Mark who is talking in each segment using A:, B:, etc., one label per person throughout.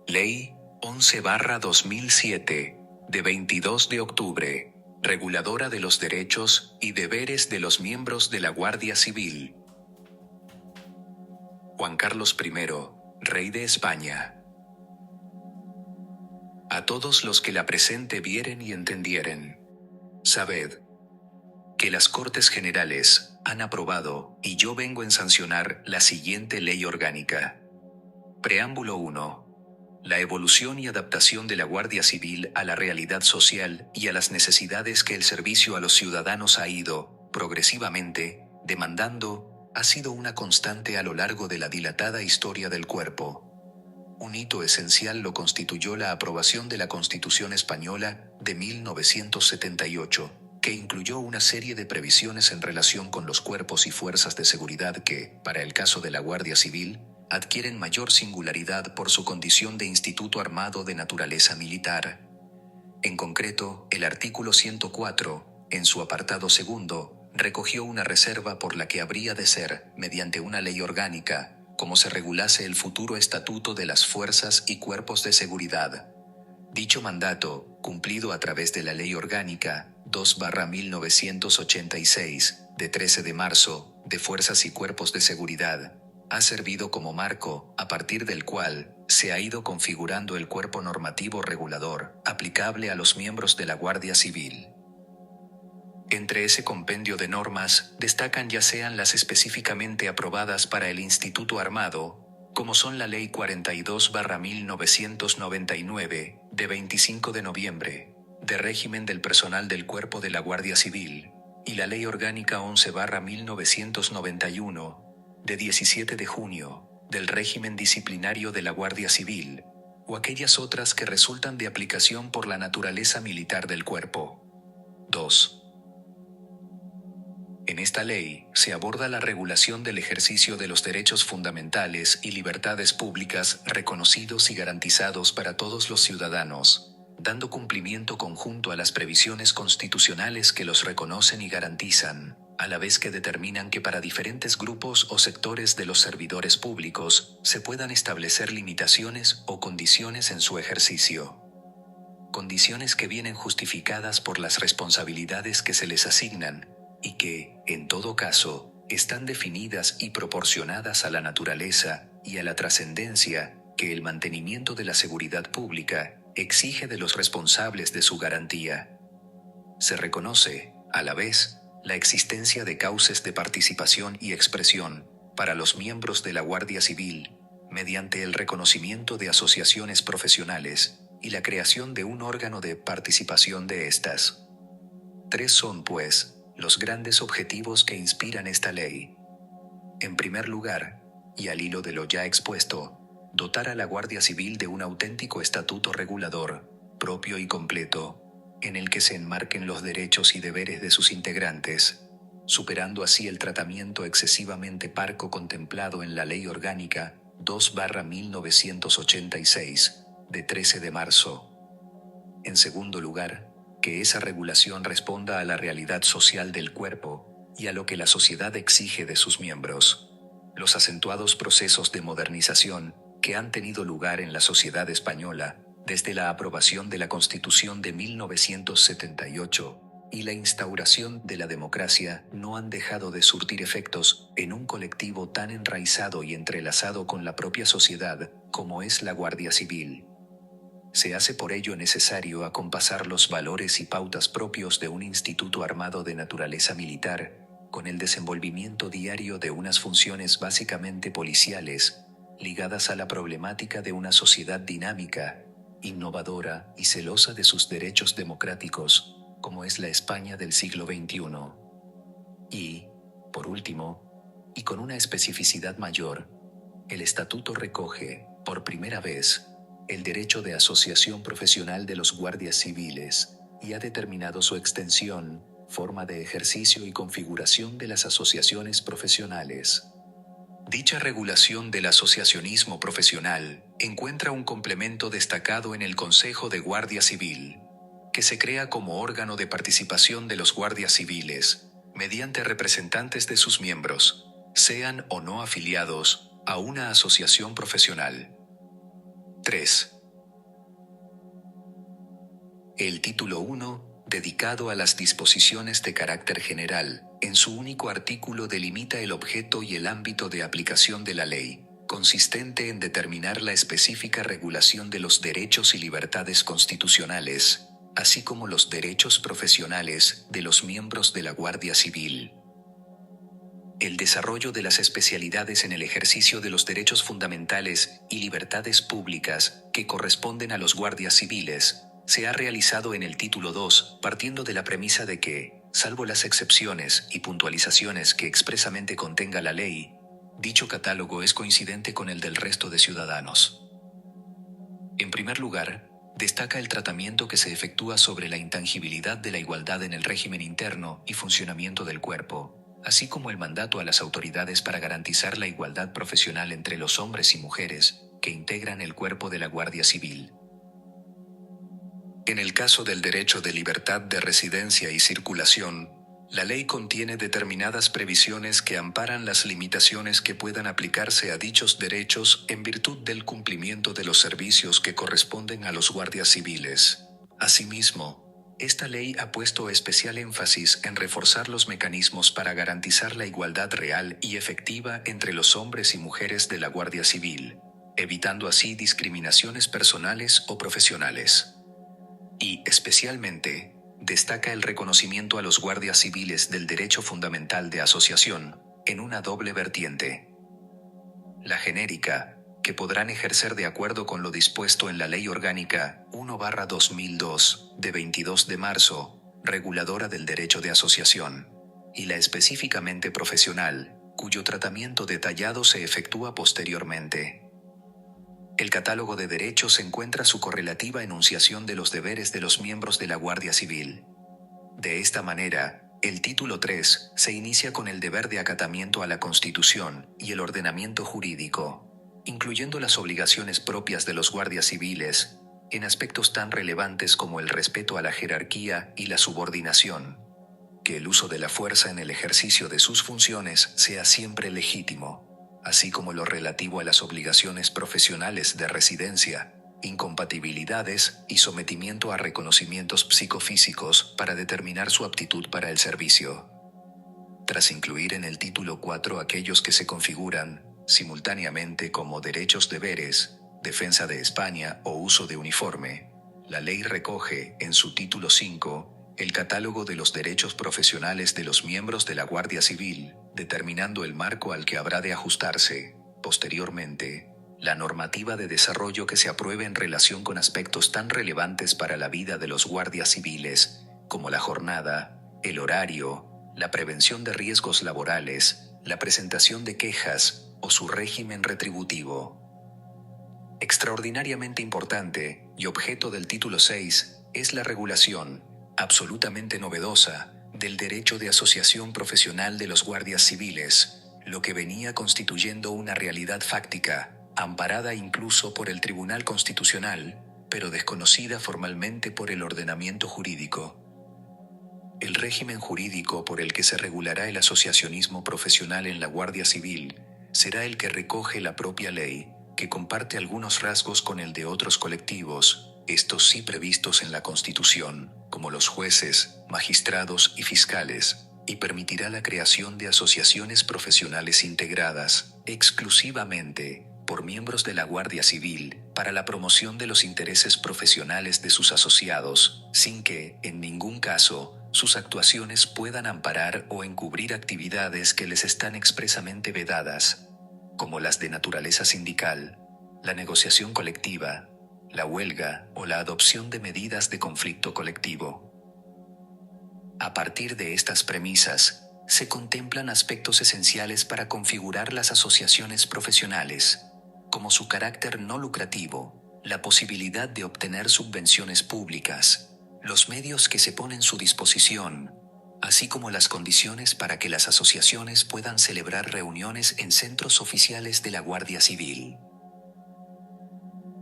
A: Ley 11/2007, de 22 de octubre, reguladora de los derechos y deberes de los miembros de la Guardia Civil. Juan Carlos I, Rey de España. A todos los que la presente vieren y entendieren, sabed que las Cortes Generales han aprobado, y yo vengo en sancionar, la siguiente Ley Orgánica. Preámbulo 1. La evolución y adaptación de la Guardia Civil a la realidad social y a las necesidades que el servicio a los ciudadanos ha ido, progresivamente, demandando, ha sido una constante a lo largo de la dilatada historia del cuerpo. Un hito esencial lo constituyó la aprobación de la Constitución Española de 1978, que incluyó una serie de previsiones en relación con los cuerpos y fuerzas de seguridad que, para el caso de la Guardia Civil, adquieren mayor singularidad por su condición de instituto armado de naturaleza militar. En concreto, el artículo 104, en su apartado segundo, recogió una reserva por la que habría de ser, mediante una ley orgánica, como se regulase el futuro estatuto de las fuerzas y cuerpos de seguridad. Dicho mandato, cumplido a través de la Ley Orgánica 2/1986, de 13 de marzo, de Fuerzas y Cuerpos de Seguridad, ha servido como marco, a partir del cual se ha ido configurando el cuerpo normativo regulador, aplicable a los miembros de la Guardia Civil. Entre ese compendio de normas, destacan ya sean las específicamente aprobadas para el Instituto Armado, como son la Ley 42/1999, de 25 de noviembre, de régimen del personal del Cuerpo de la Guardia Civil, y la Ley Orgánica 11/1991, de 17 de junio, del régimen disciplinario de la Guardia Civil, o aquellas otras que resultan de aplicación por la naturaleza militar del cuerpo. 2. En esta ley, se aborda la regulación del ejercicio de los derechos fundamentales y libertades públicas reconocidos y garantizados para todos los ciudadanos, dando cumplimiento conjunto a las previsiones constitucionales que los reconocen y garantizan, a la vez que determinan que para diferentes grupos o sectores de los servidores públicos se puedan establecer limitaciones o condiciones en su ejercicio. Condiciones que vienen justificadas por las responsabilidades que se les asignan, y que, en todo caso, están definidas y proporcionadas a la naturaleza y a la trascendencia que el mantenimiento de la seguridad pública exige de los responsables de su garantía. Se reconoce, a la vez, la existencia de cauces de participación y expresión para los miembros de la Guardia Civil, mediante el reconocimiento de asociaciones profesionales y la creación de un órgano de participación de estas. 3 son, pues, los grandes objetivos que inspiran esta ley. En primer lugar, y al hilo de lo ya expuesto, dotar a la Guardia Civil de un auténtico estatuto regulador, propio y completo, en el que se enmarquen los derechos y deberes de sus integrantes, superando así el tratamiento excesivamente parco contemplado en la Ley Orgánica 2/1986, de 13 de marzo. En segundo lugar, que esa regulación responda a la realidad social del cuerpo y a lo que la sociedad exige de sus miembros. Los acentuados procesos de modernización que han tenido lugar en la sociedad española desde la aprobación de la Constitución de 1978 y la instauración de la democracia no han dejado de surtir efectos en un colectivo tan enraizado y entrelazado con la propia sociedad como es la Guardia Civil. Se hace por ello necesario acompasar los valores y pautas propios de un instituto armado de naturaleza militar, con el desenvolvimiento diario de unas funciones básicamente policiales, ligadas a la problemática de una sociedad dinámica, innovadora y celosa de sus derechos democráticos, como es la España del siglo XXI. Y, por último, y con una especificidad mayor, el estatuto recoge, por primera vez, el derecho de asociación profesional de los guardias civiles, y ha determinado su extensión, forma de ejercicio y configuración de las asociaciones profesionales. Dicha regulación del asociacionismo profesional encuentra un complemento destacado en el Consejo de Guardia Civil, que se crea como órgano de participación de los guardias civiles, mediante representantes de sus miembros, sean o no afiliados a una asociación profesional. 3. El título 1, dedicado a las disposiciones de carácter general, en su único artículo delimita el objeto y el ámbito de aplicación de la ley, consistente en determinar la específica regulación de los derechos y libertades constitucionales, así como los derechos profesionales de los miembros de la Guardia Civil. El desarrollo de las especialidades en el ejercicio de los derechos fundamentales y libertades públicas que corresponden a los guardias civiles se ha realizado en el título 2, partiendo de la premisa de que, salvo las excepciones y puntualizaciones que expresamente contenga la ley, dicho catálogo es coincidente con el del resto de ciudadanos. En primer lugar, destaca el tratamiento que se efectúa sobre la intangibilidad de la igualdad en el régimen interno y funcionamiento del cuerpo, así como el mandato a las autoridades para garantizar la igualdad profesional entre los hombres y mujeres que integran el cuerpo de la Guardia Civil. En el caso del derecho de libertad de residencia y circulación, la ley contiene determinadas previsiones que amparan las limitaciones que puedan aplicarse a dichos derechos en virtud del cumplimiento de los servicios que corresponden a los guardias civiles. Asimismo, esta ley ha puesto especial énfasis en reforzar los mecanismos para garantizar la igualdad real y efectiva entre los hombres y mujeres de la Guardia Civil, evitando así discriminaciones personales o profesionales. Y, especialmente, destaca el reconocimiento a los guardias civiles del derecho fundamental de asociación, en una doble vertiente. La genérica, que podrán ejercer de acuerdo con lo dispuesto en la Ley Orgánica 1/2002, de 22 de marzo, reguladora del derecho de asociación, y la específicamente profesional, cuyo tratamiento detallado se efectúa posteriormente. El catálogo de derechos encuentra su correlativa enunciación de los deberes de los miembros de la Guardia Civil. De esta manera, el título 3 se inicia con el deber de acatamiento a la Constitución y el ordenamiento jurídico, incluyendo las obligaciones propias de los guardias civiles, en aspectos tan relevantes como el respeto a la jerarquía y la subordinación, que el uso de la fuerza en el ejercicio de sus funciones sea siempre legítimo, así como lo relativo a las obligaciones profesionales de residencia, incompatibilidades y sometimiento a reconocimientos psicofísicos para determinar su aptitud para el servicio. Tras incluir en el título 4 aquellos que se configuran, simultáneamente como derechos-deberes, defensa de España o uso de uniforme, la ley recoge, en su título 5, el catálogo de los derechos profesionales de los miembros de la Guardia Civil, determinando el marco al que habrá de ajustarse, posteriormente, la normativa de desarrollo que se apruebe en relación con aspectos tan relevantes para la vida de los guardias civiles, como la jornada, el horario, la prevención de riesgos laborales, la presentación de quejas o su régimen retributivo. Extraordinariamente importante, y objeto del título 6, es la regulación, absolutamente novedosa, del derecho de asociación profesional de los guardias civiles, lo que venía constituyendo una realidad fáctica, amparada incluso por el Tribunal Constitucional, pero desconocida formalmente por el ordenamiento jurídico. El régimen jurídico por el que se regulará el asociacionismo profesional en la Guardia Civil será el que recoge la propia ley, que comparte algunos rasgos con el de otros colectivos, estos sí previstos en la Constitución, como los jueces, magistrados y fiscales, y permitirá la creación de asociaciones profesionales integradas, exclusivamente, por miembros de la Guardia Civil, para la promoción de los intereses profesionales de sus asociados, sin que, en ningún caso, sus actuaciones puedan amparar o encubrir actividades que les están expresamente vedadas, como las de naturaleza sindical, la negociación colectiva, la huelga o la adopción de medidas de conflicto colectivo. A partir de estas premisas, se contemplan aspectos esenciales para configurar las asociaciones profesionales, como su carácter no lucrativo, la posibilidad de obtener subvenciones públicas, los medios que se ponen a su disposición, así como las condiciones para que las asociaciones puedan celebrar reuniones en centros oficiales de la Guardia Civil.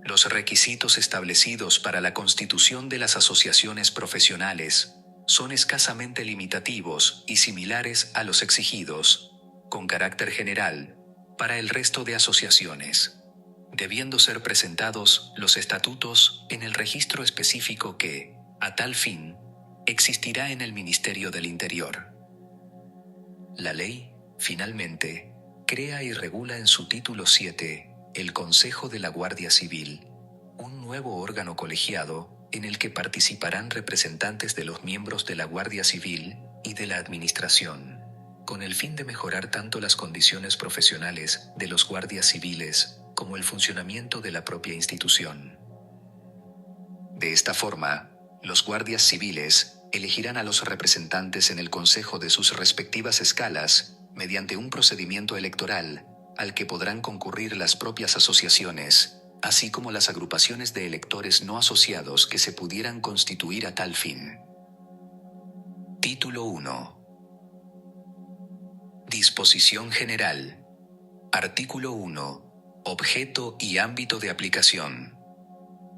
A: Los requisitos establecidos para la constitución de las asociaciones profesionales son escasamente limitativos y similares a los exigidos, con carácter general, para el resto de asociaciones, debiendo ser presentados los estatutos en el registro específico que, A tal fin, existirá en el Ministerio del Interior. La ley, finalmente, crea y regula en su título 7 el Consejo de la Guardia Civil, un nuevo órgano colegiado en el que participarán representantes de los miembros de la Guardia Civil y de la Administración, con el fin de mejorar tanto las condiciones profesionales de los guardias civiles como el funcionamiento de la propia institución. De esta forma, los guardias civiles elegirán a los representantes en el Consejo de sus respectivas escalas mediante un procedimiento electoral al que podrán concurrir las propias asociaciones, así como las agrupaciones de electores no asociados que se pudieran constituir a tal fin. Título 1. Disposición General. Artículo 1. Objeto y ámbito de aplicación.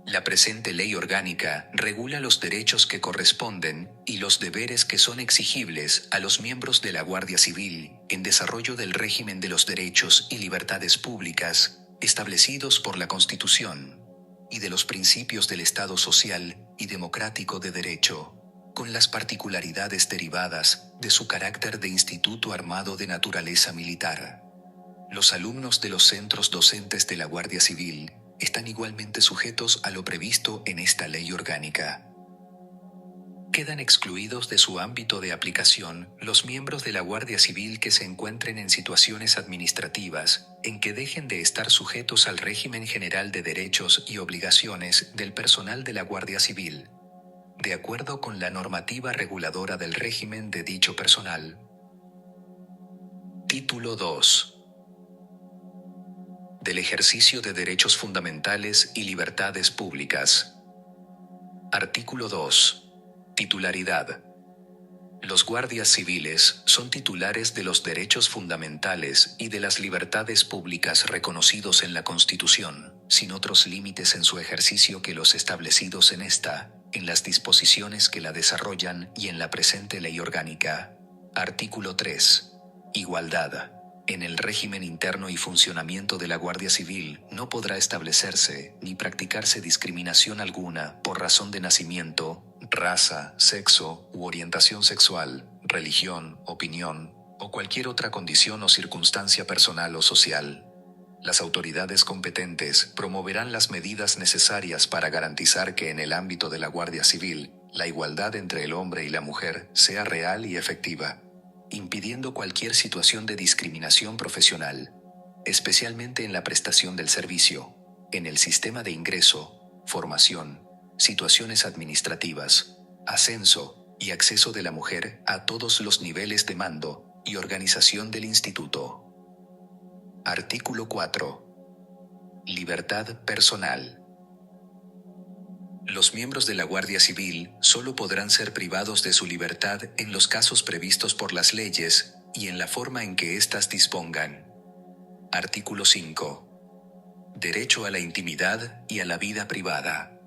A: La presente ley orgánica regula los derechos que corresponden y los deberes que son exigibles a los miembros de la Guardia Civil en desarrollo del régimen de los derechos y libertades públicas establecidos por la Constitución y de los principios del Estado social y democrático de derecho, con las particularidades derivadas de su carácter de instituto armado de naturaleza militar. Los alumnos de los centros docentes de la Guardia Civil están igualmente sujetos a lo previsto en esta ley orgánica. Quedan excluidos de su ámbito de aplicación los miembros de la Guardia Civil que se encuentren en situaciones administrativas en que dejen de estar sujetos al régimen general de derechos y obligaciones del personal de la Guardia Civil, de acuerdo con la normativa reguladora del régimen de dicho personal. Título 2. Del ejercicio de derechos fundamentales y libertades públicas. Artículo 2. Titularidad. Los guardias civiles son titulares de los derechos fundamentales y de las libertades públicas reconocidos en la Constitución, sin otros límites en su ejercicio que los establecidos en esta, en las disposiciones que la desarrollan y en la presente ley orgánica. Artículo 3. Igualdad. En el régimen interno y funcionamiento de la Guardia Civil no podrá establecerse ni practicarse discriminación alguna por razón de nacimiento, raza, sexo u orientación sexual, religión, opinión, o cualquier otra condición o circunstancia personal o social. Las autoridades competentes promoverán las medidas necesarias para garantizar que en el ámbito de la Guardia Civil, la igualdad entre el hombre y la mujer sea real y efectiva, impidiendo cualquier situación de discriminación profesional, especialmente en la prestación del servicio, en el sistema de ingreso, formación, situaciones administrativas, ascenso y acceso de la mujer a todos los niveles de mando y organización del instituto. Artículo 4. Libertad personal. Los miembros de la Guardia Civil solo podrán ser privados de su libertad en los casos previstos por las leyes y en la forma en que éstas dispongan. Artículo 5. Derecho a la intimidad y a la vida privada.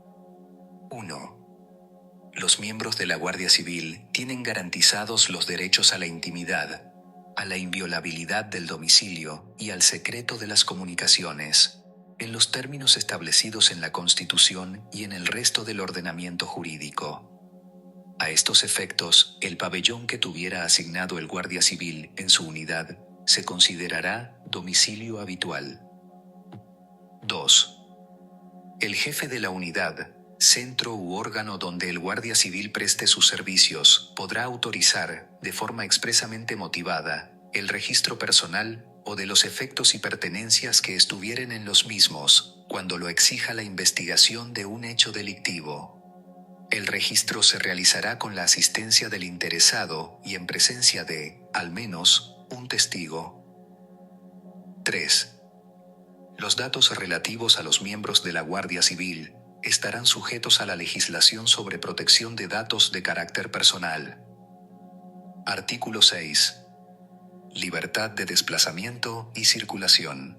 A: 1. Los miembros de la Guardia Civil tienen garantizados los derechos a la intimidad, a la inviolabilidad del domicilio y al secreto de las comunicaciones, en los términos establecidos en la Constitución y en el resto del ordenamiento jurídico. A estos efectos, el pabellón que tuviera asignado el guardia civil en su unidad se considerará domicilio habitual. 2. El jefe de la unidad, centro u órgano donde el guardia civil preste sus servicios, podrá autorizar, de forma expresamente motivada, el registro personal o de los efectos y pertenencias que estuvieren en los mismos, cuando lo exija la investigación de un hecho delictivo. El registro se realizará con la asistencia del interesado y en presencia de, al menos, un testigo. 3. Los datos relativos a los miembros de la Guardia Civil estarán sujetos a la legislación sobre protección de datos de carácter personal. Artículo 6. Libertad de desplazamiento y circulación.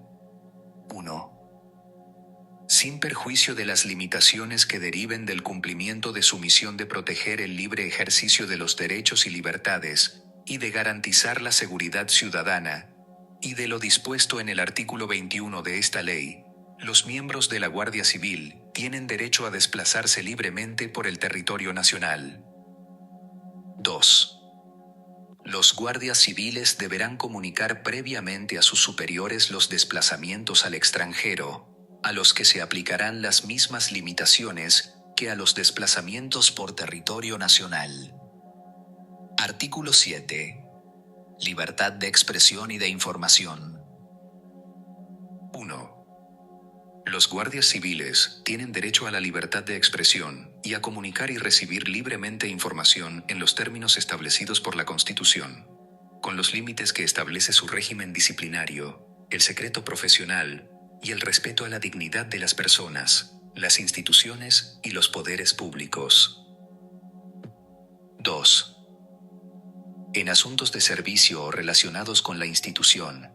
A: 1. Sin perjuicio de las limitaciones que deriven del cumplimiento de su misión de proteger el libre ejercicio de los derechos y libertades, y de garantizar la seguridad ciudadana, y de lo dispuesto en el artículo 21 de esta ley, los miembros de la Guardia Civil tienen derecho a desplazarse libremente por el territorio nacional. 2. Los guardias civiles deberán comunicar previamente a sus superiores los desplazamientos al extranjero, a los que se aplicarán las mismas limitaciones que a los desplazamientos por territorio nacional. Artículo 7. Libertad de expresión y de información. 1. Los guardias civiles tienen derecho a la libertad de expresión y a comunicar y recibir libremente información en los términos establecidos por la Constitución, con los límites que establece su régimen disciplinario, el secreto profesional y el respeto a la dignidad de las personas, las instituciones y los poderes públicos. 2. En asuntos de servicio o relacionados con la institución,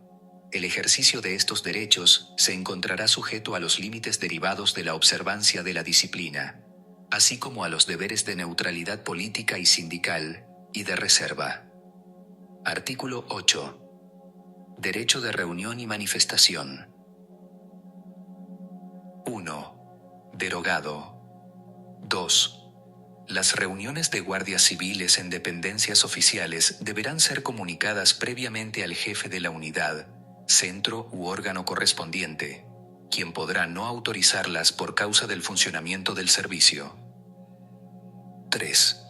A: el ejercicio de estos derechos se encontrará sujeto a los límites derivados de la observancia de la disciplina, así como a los deberes de neutralidad política y sindical, y de reserva. Artículo 8. Derecho de reunión y manifestación. 1. Derogado. 2. Las reuniones de guardias civiles en dependencias oficiales deberán ser comunicadas previamente al jefe de la unidad, centro u órgano correspondiente, quien podrá no autorizarlas por causa del funcionamiento del servicio. 3.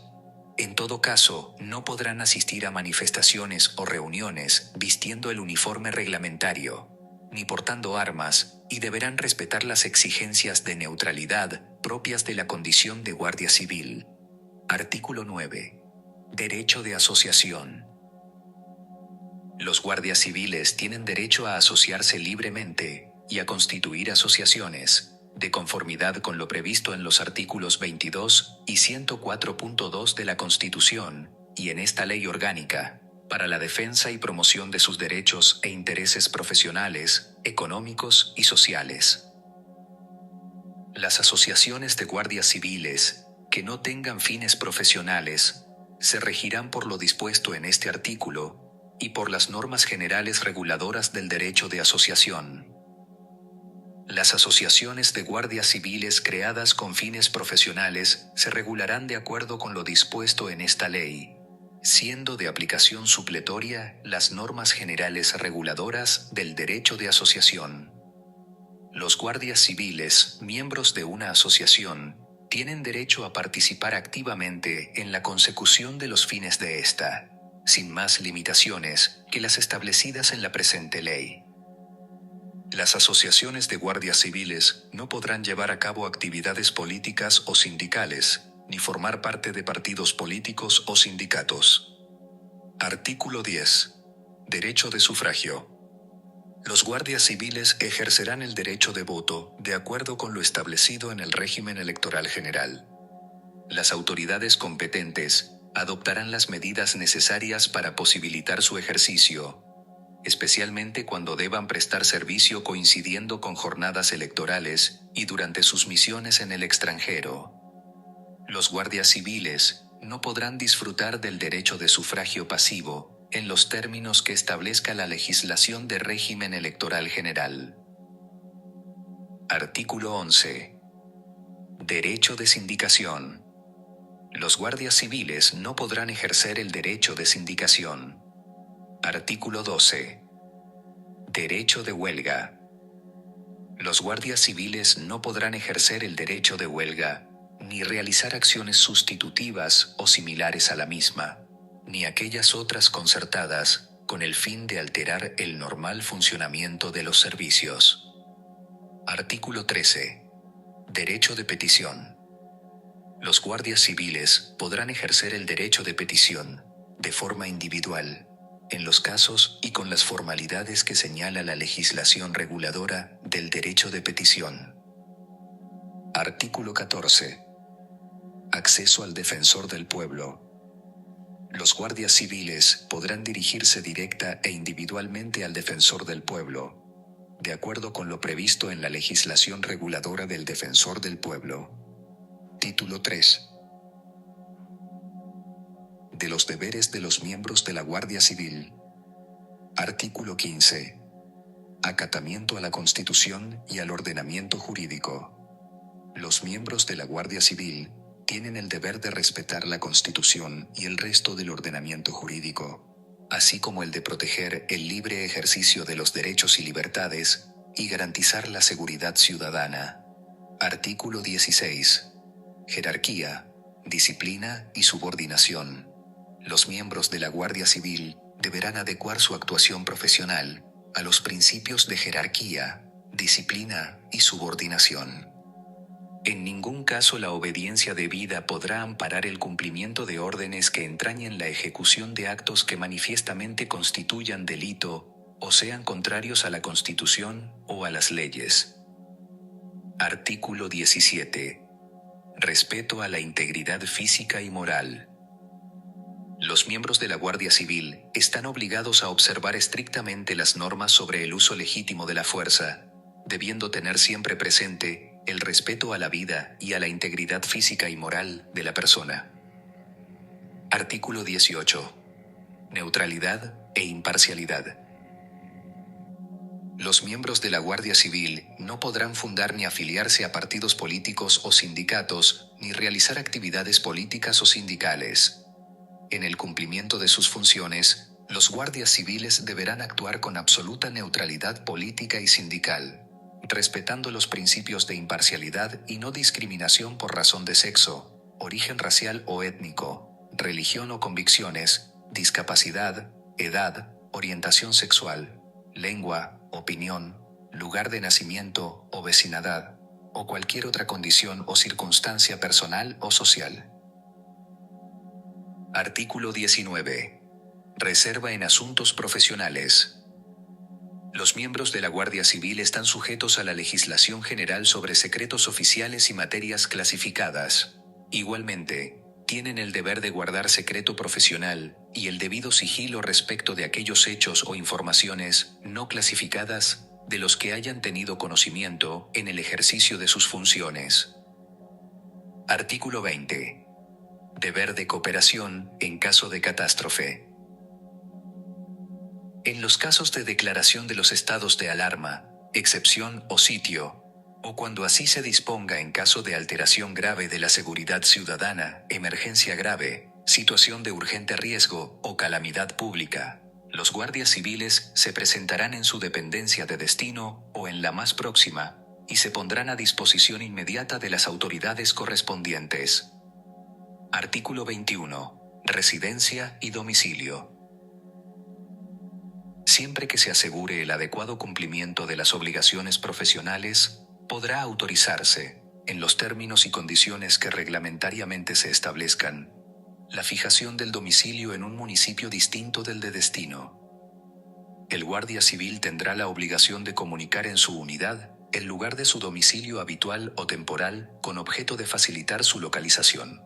A: En todo caso, no podrán asistir a manifestaciones o reuniones vistiendo el uniforme reglamentario, ni portando armas, y deberán respetar las exigencias de neutralidad propias de la condición de guardia civil. Artículo 9. Derecho de asociación. Los guardias civiles tienen derecho a asociarse libremente y a constituir asociaciones, de conformidad con lo previsto en los artículos 22 y 104.2 de la Constitución, y en esta ley orgánica, para la defensa y promoción de sus derechos e intereses profesionales, económicos y sociales. Las asociaciones de guardias civiles, que no tengan fines profesionales, se regirán por lo dispuesto en este artículo, y por las normas generales reguladoras del derecho de asociación. Las asociaciones de guardias civiles creadas con fines profesionales se regularán de acuerdo con lo dispuesto en esta ley, siendo de aplicación supletoria las normas generales reguladoras del derecho de asociación. Los guardias civiles, miembros de una asociación, tienen derecho a participar activamente en la consecución de los fines de esta, sin más limitaciones que las establecidas en la presente ley. Las asociaciones de guardias civiles no podrán llevar a cabo actividades políticas o sindicales, ni formar parte de partidos políticos o sindicatos. Artículo 10. Derecho de sufragio. Los guardias civiles ejercerán el derecho de voto de acuerdo con lo establecido en el régimen electoral general. Las autoridades competentes adoptarán las medidas necesarias para posibilitar su ejercicio, especialmente cuando deban prestar servicio coincidiendo con jornadas electorales y durante sus misiones en el extranjero. Los guardias civiles no podrán disfrutar del derecho de sufragio pasivo en los términos que establezca la legislación de régimen electoral general. Artículo 11. Derecho de sindicación. Los guardias civiles no podrán ejercer el derecho de sindicación. Artículo 12. Derecho de huelga. Los guardias civiles no podrán ejercer el derecho de huelga, ni realizar acciones sustitutivas o similares a la misma, ni aquellas otras concertadas, con el fin de alterar el normal funcionamiento de los servicios. Artículo 13. Derecho de petición. Los guardias civiles podrán ejercer el derecho de petición, de forma individual, en los casos y con las formalidades que señala la legislación reguladora del derecho de petición. Artículo 14. Acceso al defensor del pueblo. Los guardias civiles podrán dirigirse directa e individualmente al defensor del pueblo, de acuerdo con lo previsto en la legislación reguladora del defensor del pueblo. Título 3. De los deberes de los miembros de la Guardia Civil. Artículo 15. Acatamiento a la Constitución y al ordenamiento jurídico. Los miembros de la Guardia Civil tienen el deber de respetar la Constitución y el resto del ordenamiento jurídico, así como el de proteger el libre ejercicio de los derechos y libertades y garantizar la seguridad ciudadana. Artículo 16. Jerarquía, disciplina y subordinación. Los miembros de la Guardia Civil deberán adecuar su actuación profesional a los principios de jerarquía, disciplina y subordinación. En ningún caso la obediencia debida podrá amparar el cumplimiento de órdenes que entrañen la ejecución de actos que manifiestamente constituyan delito o sean contrarios a la Constitución o a las leyes. Artículo 17. Respeto a la integridad física y moral. Los miembros de la Guardia Civil están obligados a observar estrictamente las normas sobre el uso legítimo de la fuerza, debiendo tener siempre presente el respeto a la vida y a la integridad física y moral de la persona. Artículo 18. Neutralidad e imparcialidad. Los miembros de la Guardia Civil no podrán fundar ni afiliarse a partidos políticos o sindicatos, ni realizar actividades políticas o sindicales. En el cumplimiento de sus funciones, los guardias civiles deberán actuar con absoluta neutralidad política y sindical, respetando los principios de imparcialidad y no discriminación por razón de sexo, origen racial o étnico, religión o convicciones, discapacidad, edad, orientación sexual, lengua, opinión, lugar de nacimiento o vecindad, o cualquier otra condición o circunstancia personal o social. Artículo 19. Reserva en asuntos profesionales. Los miembros de la Guardia Civil están sujetos a la legislación general sobre secretos oficiales y materias clasificadas. Igualmente, tienen el deber de guardar secreto profesional y el debido sigilo respecto de aquellos hechos o informaciones no clasificadas de los que hayan tenido conocimiento en el ejercicio de sus funciones. Artículo 20. Deber de cooperación en caso de catástrofe. En los casos de declaración de los estados de alarma, excepción o sitio, o cuando así se disponga en caso de alteración grave de la seguridad ciudadana, emergencia grave, situación de urgente riesgo o calamidad pública, los guardias civiles se presentarán en su dependencia de destino o en la más próxima, y se pondrán a disposición inmediata de las autoridades correspondientes. Artículo 21. Residencia y domicilio. Siempre que se asegure el adecuado cumplimiento de las obligaciones profesionales, podrá autorizarse, en los términos y condiciones que reglamentariamente se establezcan, la fijación del domicilio en un municipio distinto del de destino. El guardia civil tendrá la obligación de comunicar en su unidad el lugar de su domicilio habitual o temporal con objeto de facilitar su localización.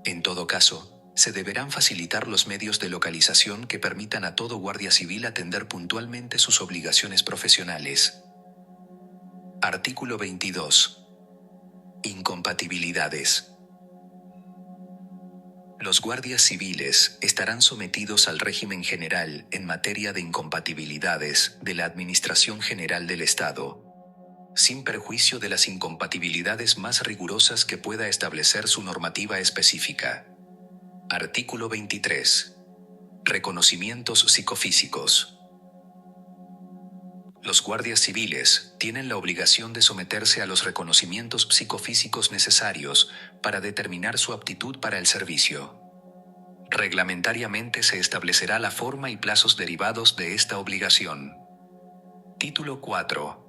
A: En todo caso, se deberán facilitar los medios de localización que permitan a todo guardia civil atender puntualmente sus obligaciones profesionales. Artículo 22. Incompatibilidades. Los guardias civiles estarán sometidos al régimen general en materia de incompatibilidades de la Administración General del Estado, sin perjuicio de las incompatibilidades más rigurosas que pueda establecer su normativa específica. Artículo 23. Reconocimientos psicofísicos. Los guardias civiles tienen la obligación de someterse a los reconocimientos psicofísicos necesarios para determinar su aptitud para el servicio. Reglamentariamente se establecerá la forma y plazos derivados de esta obligación. Título 4.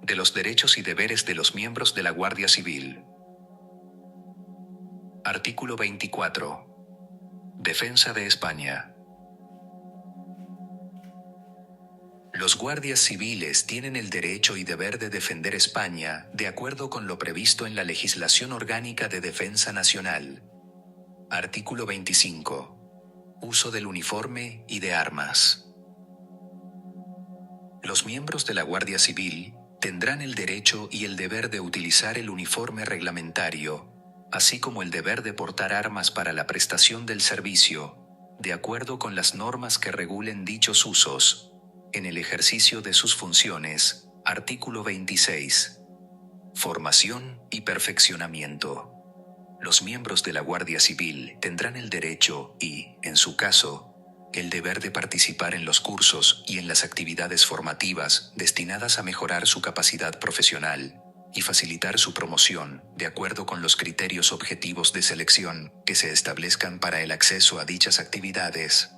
A: De los derechos y deberes de los miembros de la Guardia Civil. Artículo 24. Defensa de España. Los guardias civiles tienen el derecho y deber de defender España, de acuerdo con lo previsto en la legislación orgánica de defensa nacional. Artículo 25. Uso del uniforme y de armas. Los miembros de la Guardia Civil tendrán el derecho y el deber de utilizar el uniforme reglamentario, así como el deber de portar armas para la prestación del servicio, de acuerdo con las normas que regulen dichos usos, en el ejercicio de sus funciones. Artículo 26. Formación y perfeccionamiento. Los miembros de la Guardia Civil tendrán el derecho y, en su caso, el deber de participar en los cursos y en las actividades formativas destinadas a mejorar su capacidad profesional y facilitar su promoción, de acuerdo con los criterios objetivos de selección que se establezcan para el acceso a dichas actividades.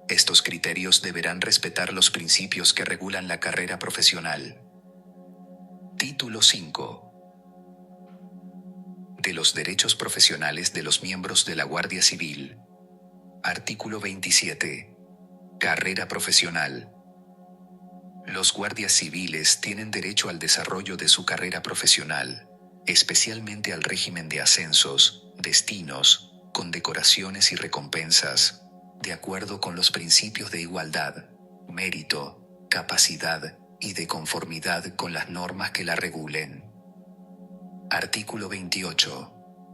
A: Estos criterios deberán respetar los principios que regulan la carrera profesional. Título 5. De los derechos profesionales de los miembros de la Guardia Civil. Artículo 27. Carrera profesional. Los guardias civiles tienen derecho al desarrollo de su carrera profesional, especialmente al régimen de ascensos, destinos, condecoraciones y recompensas, de acuerdo con los principios de igualdad, mérito, capacidad y de conformidad con las normas que la regulen. Artículo 28.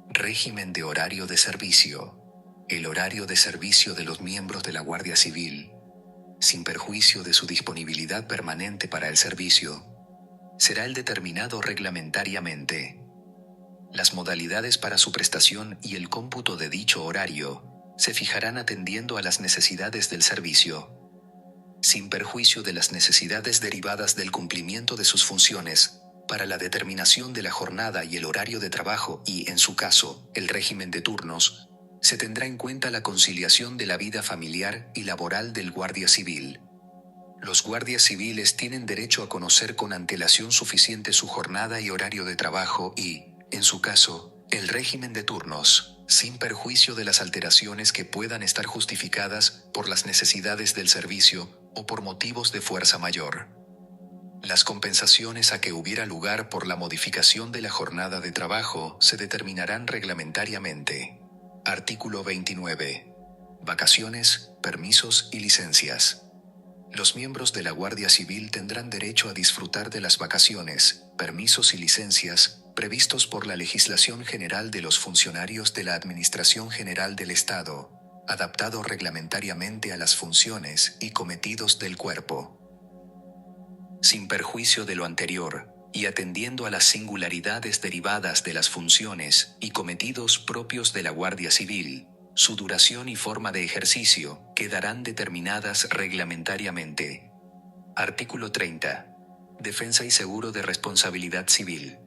A: Régimen de horario de servicio. El horario de servicio de los miembros de la Guardia Civil, sin perjuicio de su disponibilidad permanente para el servicio, será el determinado reglamentariamente. Las modalidades para su prestación y el cómputo de dicho horario se fijarán atendiendo a las necesidades del servicio, sin perjuicio de las necesidades derivadas del cumplimiento de sus funciones, para la determinación de la jornada y el horario de trabajo y, en su caso, el régimen de turnos. Se tendrá en cuenta la conciliación de la vida familiar y laboral del guardia civil. Los guardias civiles tienen derecho a conocer con antelación suficiente su jornada y horario de trabajo y, en su caso, el régimen de turnos, sin perjuicio de las alteraciones que puedan estar justificadas por las necesidades del servicio o por motivos de fuerza mayor. Las compensaciones a que hubiera lugar por la modificación de la jornada de trabajo se determinarán reglamentariamente. Artículo 29. Vacaciones, permisos y licencias. Los miembros de la Guardia Civil tendrán derecho a disfrutar de las vacaciones, permisos y licencias previstos por la legislación general de los funcionarios de la Administración General del Estado, adaptado reglamentariamente a las funciones y cometidos del cuerpo. Sin perjuicio de lo anterior, y atendiendo a las singularidades derivadas de las funciones y cometidos propios de la Guardia Civil, su duración y forma de ejercicio quedarán determinadas reglamentariamente. Artículo 30. Defensa y seguro de responsabilidad civil.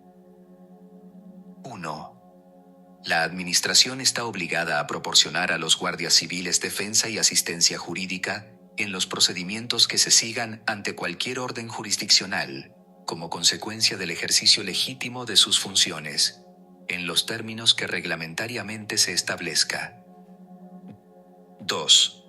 A: 1. La Administración está obligada a proporcionar a los guardias civiles defensa y asistencia jurídica en los procedimientos que se sigan ante cualquier orden jurisdiccional, como consecuencia del ejercicio legítimo de sus funciones, en los términos que reglamentariamente se establezca. 2.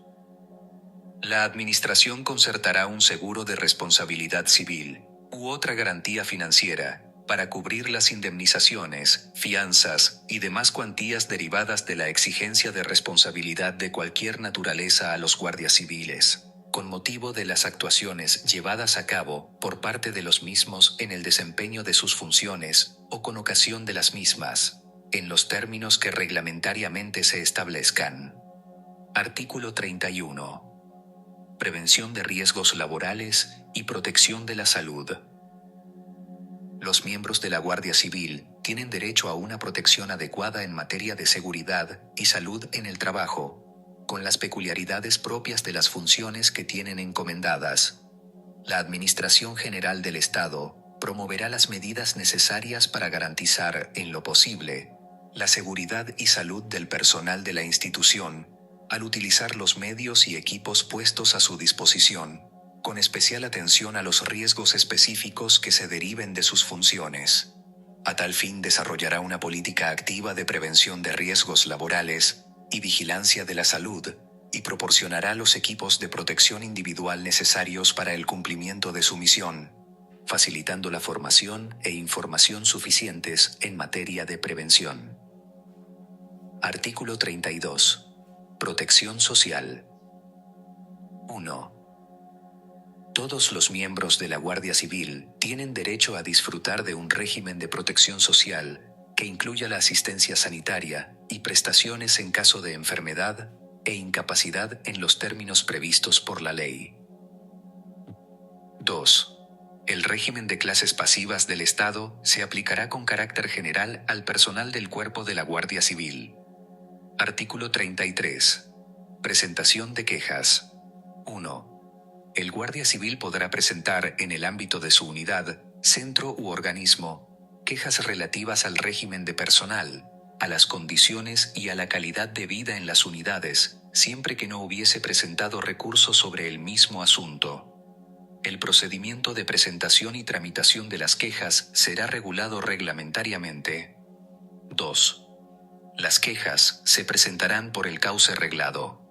A: La Administración concertará un seguro de responsabilidad civil, u otra garantía financiera, para cubrir las indemnizaciones, fianzas y demás cuantías derivadas de la exigencia de responsabilidad de cualquier naturaleza a los guardias civiles, con motivo de las actuaciones llevadas a cabo por parte de los mismos en el desempeño de sus funciones, o con ocasión de las mismas, en los términos que reglamentariamente se establezcan. Artículo 31. Prevención de riesgos laborales y protección de la salud. Los miembros de la Guardia Civil tienen derecho a una protección adecuada en materia de seguridad y salud en el trabajo, con las peculiaridades propias de las funciones que tienen encomendadas. La Administración General del Estado promoverá las medidas necesarias para garantizar, en lo posible, la seguridad y salud del personal de la institución, al utilizar los medios y equipos puestos a su disposición, con especial atención a los riesgos específicos que se deriven de sus funciones. A tal fin desarrollará una política activa de prevención de riesgos laborales y vigilancia de la salud, y proporcionará los equipos de protección individual necesarios para el cumplimiento de su misión, facilitando la formación e información suficientes en materia de prevención. Artículo 32. Protección social. 1. Todos los miembros de la Guardia Civil tienen derecho a disfrutar de un régimen de protección social que incluya la asistencia sanitaria y prestaciones en caso de enfermedad e incapacidad en los términos previstos por la ley. 2. El régimen de clases pasivas del Estado se aplicará con carácter general al personal del Cuerpo de la Guardia Civil. Artículo 33. Presentación de quejas. 1. El Guardia Civil podrá presentar, en el ámbito de su unidad, centro u organismo, quejas relativas al régimen de personal, a las condiciones y a la calidad de vida en las unidades, siempre que no hubiese presentado recursos sobre el mismo asunto. El procedimiento de presentación y tramitación de las quejas será regulado reglamentariamente. 2. Las quejas se presentarán por el cauce reglado.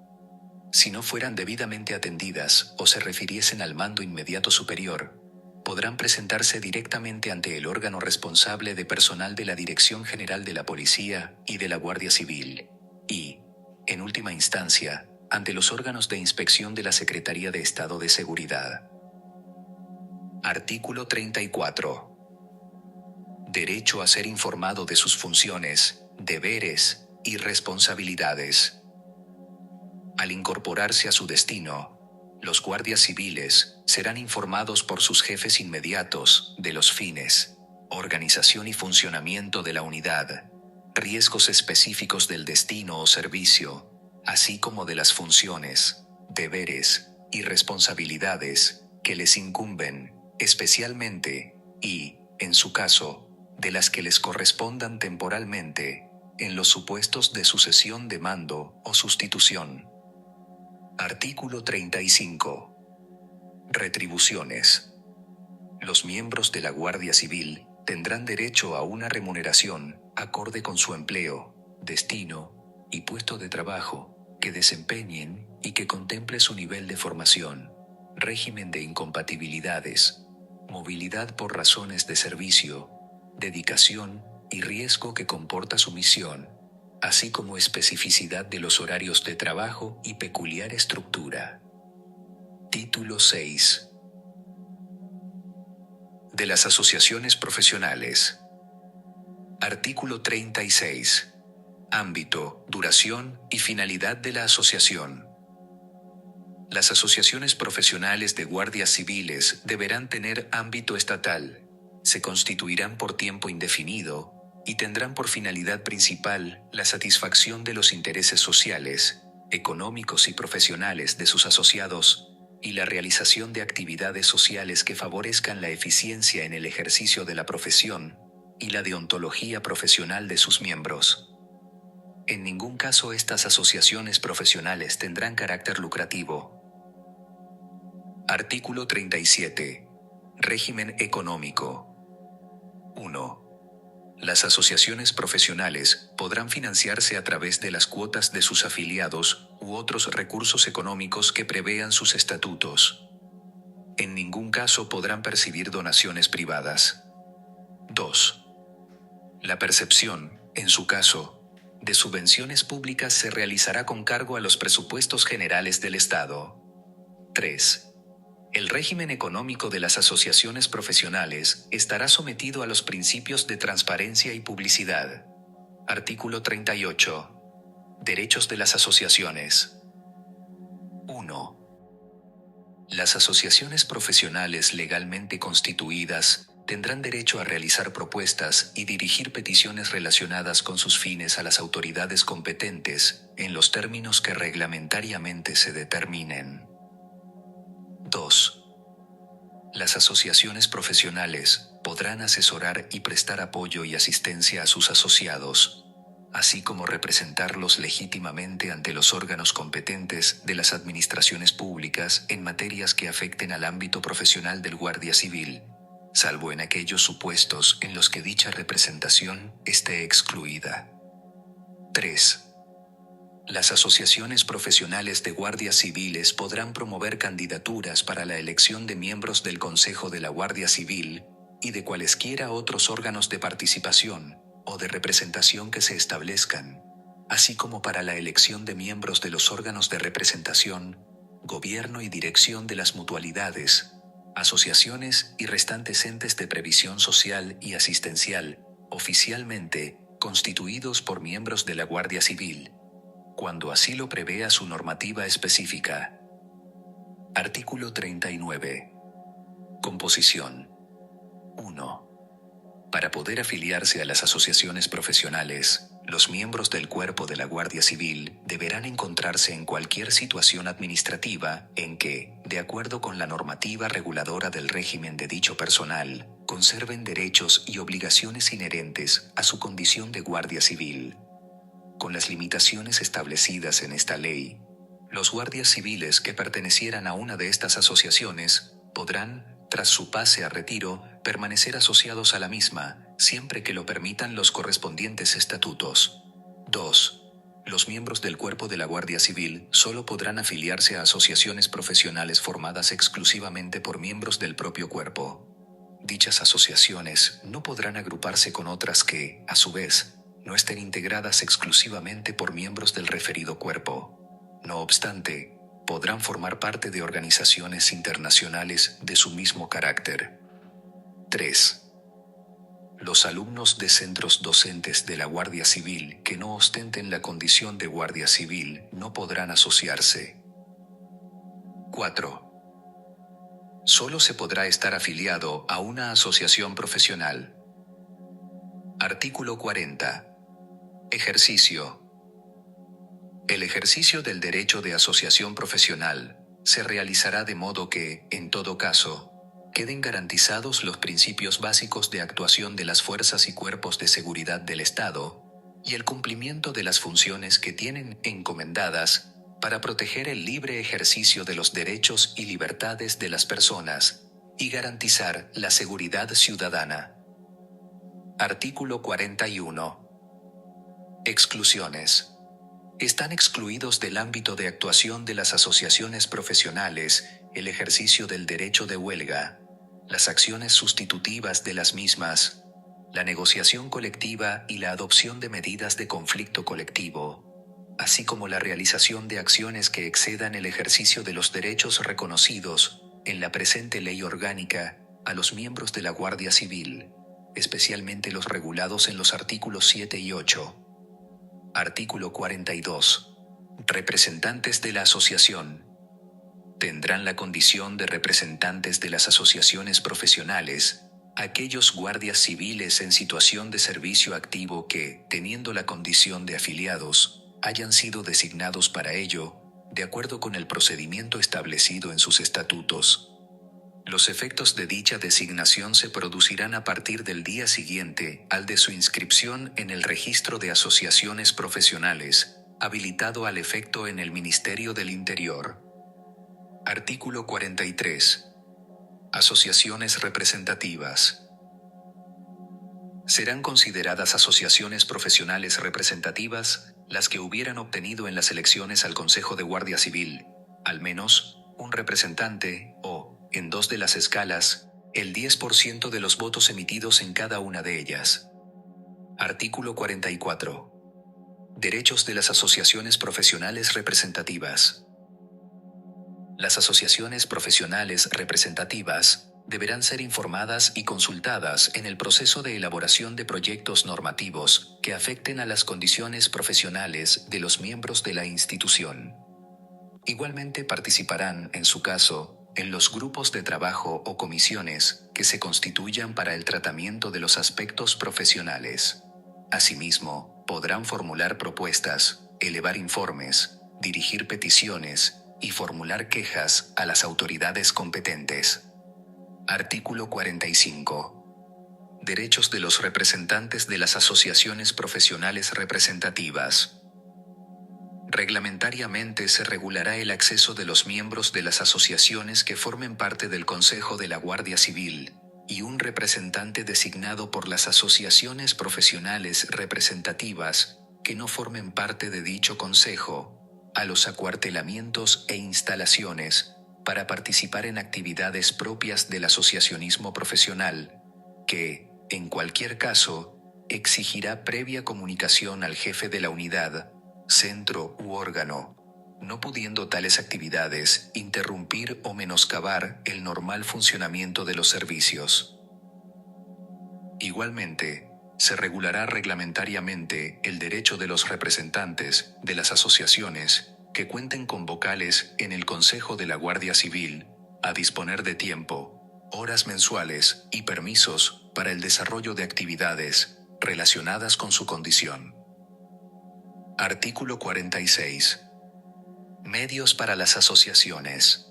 A: Si no fueran debidamente atendidas o se refiriesen al mando inmediato superior, podrán presentarse directamente ante el órgano responsable de personal de la Dirección General de la Policía y de la Guardia Civil, y, en última instancia, ante los órganos de inspección de la Secretaría de Estado de Seguridad. Artículo 34. Derecho a ser informado de sus funciones, deberes y responsabilidades. Al incorporarse a su destino, los guardias civiles serán informados por sus jefes inmediatos de los fines, organización y funcionamiento de la unidad, riesgos específicos del destino o servicio, así como de las funciones, deberes y responsabilidades que les incumben, especialmente, y, en su caso, de las que les correspondan temporalmente, en los supuestos de sucesión de mando o sustitución. Artículo 35. Retribuciones. Los miembros de la Guardia Civil tendrán derecho a una remuneración acorde con su empleo, destino y puesto de trabajo que desempeñen y que contemple su nivel de formación, régimen de incompatibilidades, movilidad por razones de servicio, dedicación y riesgo que comporta su misión, así como especificidad de los horarios de trabajo y peculiar estructura. Título 6. De las asociaciones profesionales. Artículo 36. Ámbito, duración y finalidad de la asociación. Las asociaciones profesionales de guardias civiles deberán tener ámbito estatal, se constituirán por tiempo indefinido y tendrán por finalidad principal la satisfacción de los intereses sociales, económicos y profesionales de sus asociados y la realización de actividades sociales que favorezcan la eficiencia en el ejercicio de la profesión y la deontología profesional de sus miembros. En ningún caso estas asociaciones profesionales tendrán carácter lucrativo. Artículo 37. Régimen económico. 1. Las asociaciones profesionales podrán financiarse a través de las cuotas de sus afiliados u otros recursos económicos que prevean sus estatutos. En ningún caso podrán percibir donaciones privadas. 2. La percepción, en su caso, de subvenciones públicas se realizará con cargo a los presupuestos generales del Estado. 3. El régimen económico de las asociaciones profesionales estará sometido a los principios de transparencia y publicidad. Artículo 38. Derechos de las asociaciones. 1. Las asociaciones profesionales legalmente constituidas tendrán derecho a realizar propuestas y dirigir peticiones relacionadas con sus fines a las autoridades competentes, en los términos que reglamentariamente se determinen. 2. Las asociaciones profesionales podrán asesorar y prestar apoyo y asistencia a sus asociados, así como representarlos legítimamente ante los órganos competentes de las administraciones públicas en materias que afecten al ámbito profesional del guardia civil, salvo en aquellos supuestos en los que dicha representación esté excluida. 3. Las asociaciones profesionales de guardias civiles podrán promover candidaturas para la elección de miembros del Consejo de la Guardia Civil y de cualesquiera otros órganos de participación o de representación que se establezcan, así como para la elección de miembros de los órganos de representación, gobierno y dirección de las mutualidades, asociaciones y restantes entes de previsión social y asistencial, oficialmente constituidos por miembros de la Guardia Civil, cuando así lo prevea su normativa específica. Artículo 39. Composición. 1. Para poder afiliarse a las asociaciones profesionales, los miembros del cuerpo de la Guardia Civil deberán encontrarse en cualquier situación administrativa en que, de acuerdo con la normativa reguladora del régimen de dicho personal, conserven derechos y obligaciones inherentes a su condición de Guardia Civil. Con las limitaciones establecidas en esta ley, los guardias civiles que pertenecieran a una de estas asociaciones podrán, tras su pase a retiro, permanecer asociados a la misma, siempre que lo permitan los correspondientes estatutos. 2. Los miembros del cuerpo de la Guardia Civil solo podrán afiliarse a asociaciones profesionales formadas exclusivamente por miembros del propio cuerpo. Dichas asociaciones no podrán agruparse con otras que, a su vez, no estén integradas exclusivamente por miembros del referido cuerpo. No obstante, podrán formar parte de organizaciones internacionales de su mismo carácter. 3. Los alumnos de centros docentes de la Guardia Civil que no ostenten la condición de Guardia Civil no podrán asociarse. 4. Solo se podrá estar afiliado a una asociación profesional. Artículo 40. Ejercicio. El ejercicio del derecho de asociación profesional se realizará de modo que, en todo caso, queden garantizados los principios básicos de actuación de las fuerzas y cuerpos de seguridad del Estado y el cumplimiento de las funciones que tienen encomendadas para proteger el libre ejercicio de los derechos y libertades de las personas y garantizar la seguridad ciudadana. Artículo 41. Exclusiones. Están excluidos del ámbito de actuación de las asociaciones profesionales el ejercicio del derecho de huelga, las acciones sustitutivas de las mismas, la negociación colectiva y la adopción de medidas de conflicto colectivo, así como la realización de acciones que excedan el ejercicio de los derechos reconocidos en la presente ley orgánica a los miembros de la Guardia Civil, especialmente los regulados en los artículos 7 y 8. Artículo 42. Representantes de la asociación. Tendrán la condición de representantes de las asociaciones profesionales, aquellos guardias civiles en situación de servicio activo que, teniendo la condición de afiliados, hayan sido designados para ello, de acuerdo con el procedimiento establecido en sus estatutos. Los efectos de dicha designación se producirán a partir del día siguiente al de su inscripción en el Registro de Asociaciones Profesionales, habilitado al efecto en el Ministerio del Interior. Artículo 43. Asociaciones representativas. Serán consideradas asociaciones profesionales representativas las que hubieran obtenido en las elecciones al Consejo de Guardia Civil, al menos, un representante o, en dos de las escalas, el 10% de los votos emitidos en cada una de ellas. Artículo 44. Derechos de las asociaciones profesionales representativas. Las asociaciones profesionales representativas deberán ser informadas y consultadas en el proceso de elaboración de proyectos normativos que afecten a las condiciones profesionales de los miembros de la institución. Igualmente participarán, en su caso, en los grupos de trabajo o comisiones que se constituyan para el tratamiento de los aspectos profesionales. Asimismo, podrán formular propuestas, elevar informes, dirigir peticiones y formular quejas a las autoridades competentes. Artículo 45. Derechos de los representantes de las asociaciones profesionales representativas. Reglamentariamente se regulará el acceso de los miembros de las asociaciones que formen parte del Consejo de la Guardia Civil, y un representante designado por las asociaciones profesionales representativas que no formen parte de dicho consejo, a los acuartelamientos e instalaciones, para participar en actividades propias del asociacionismo profesional, que, en cualquier caso, exigirá previa comunicación al jefe de la unidad, centro u órgano, no pudiendo tales actividades interrumpir o menoscabar el normal funcionamiento de los servicios. Igualmente, se regulará reglamentariamente el derecho de los representantes de las asociaciones que cuenten con vocales en el Consejo de la Guardia Civil a disponer de tiempo, horas mensuales y permisos para el desarrollo de actividades relacionadas con su condición. Artículo 46. Medios para las asociaciones.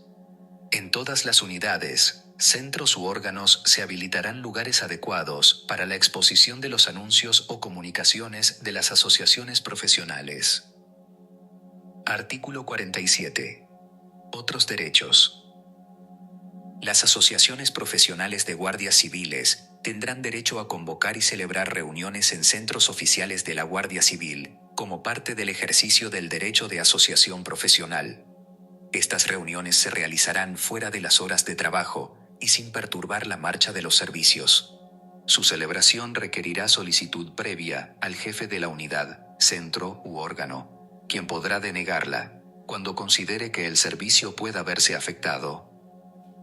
A: En todas las unidades, centros u órganos se habilitarán lugares adecuados para la exposición de los anuncios o comunicaciones de las asociaciones profesionales. Artículo 47. Otros derechos. Las asociaciones profesionales de guardias civiles tendrán derecho a convocar y celebrar reuniones en centros oficiales de la Guardia Civil, como parte del ejercicio del derecho de asociación profesional. Estas reuniones se realizarán fuera de las horas de trabajo y sin perturbar la marcha de los servicios. Su celebración requerirá solicitud previa al jefe de la unidad, centro u órgano, quien podrá denegarla cuando considere que el servicio pueda verse afectado.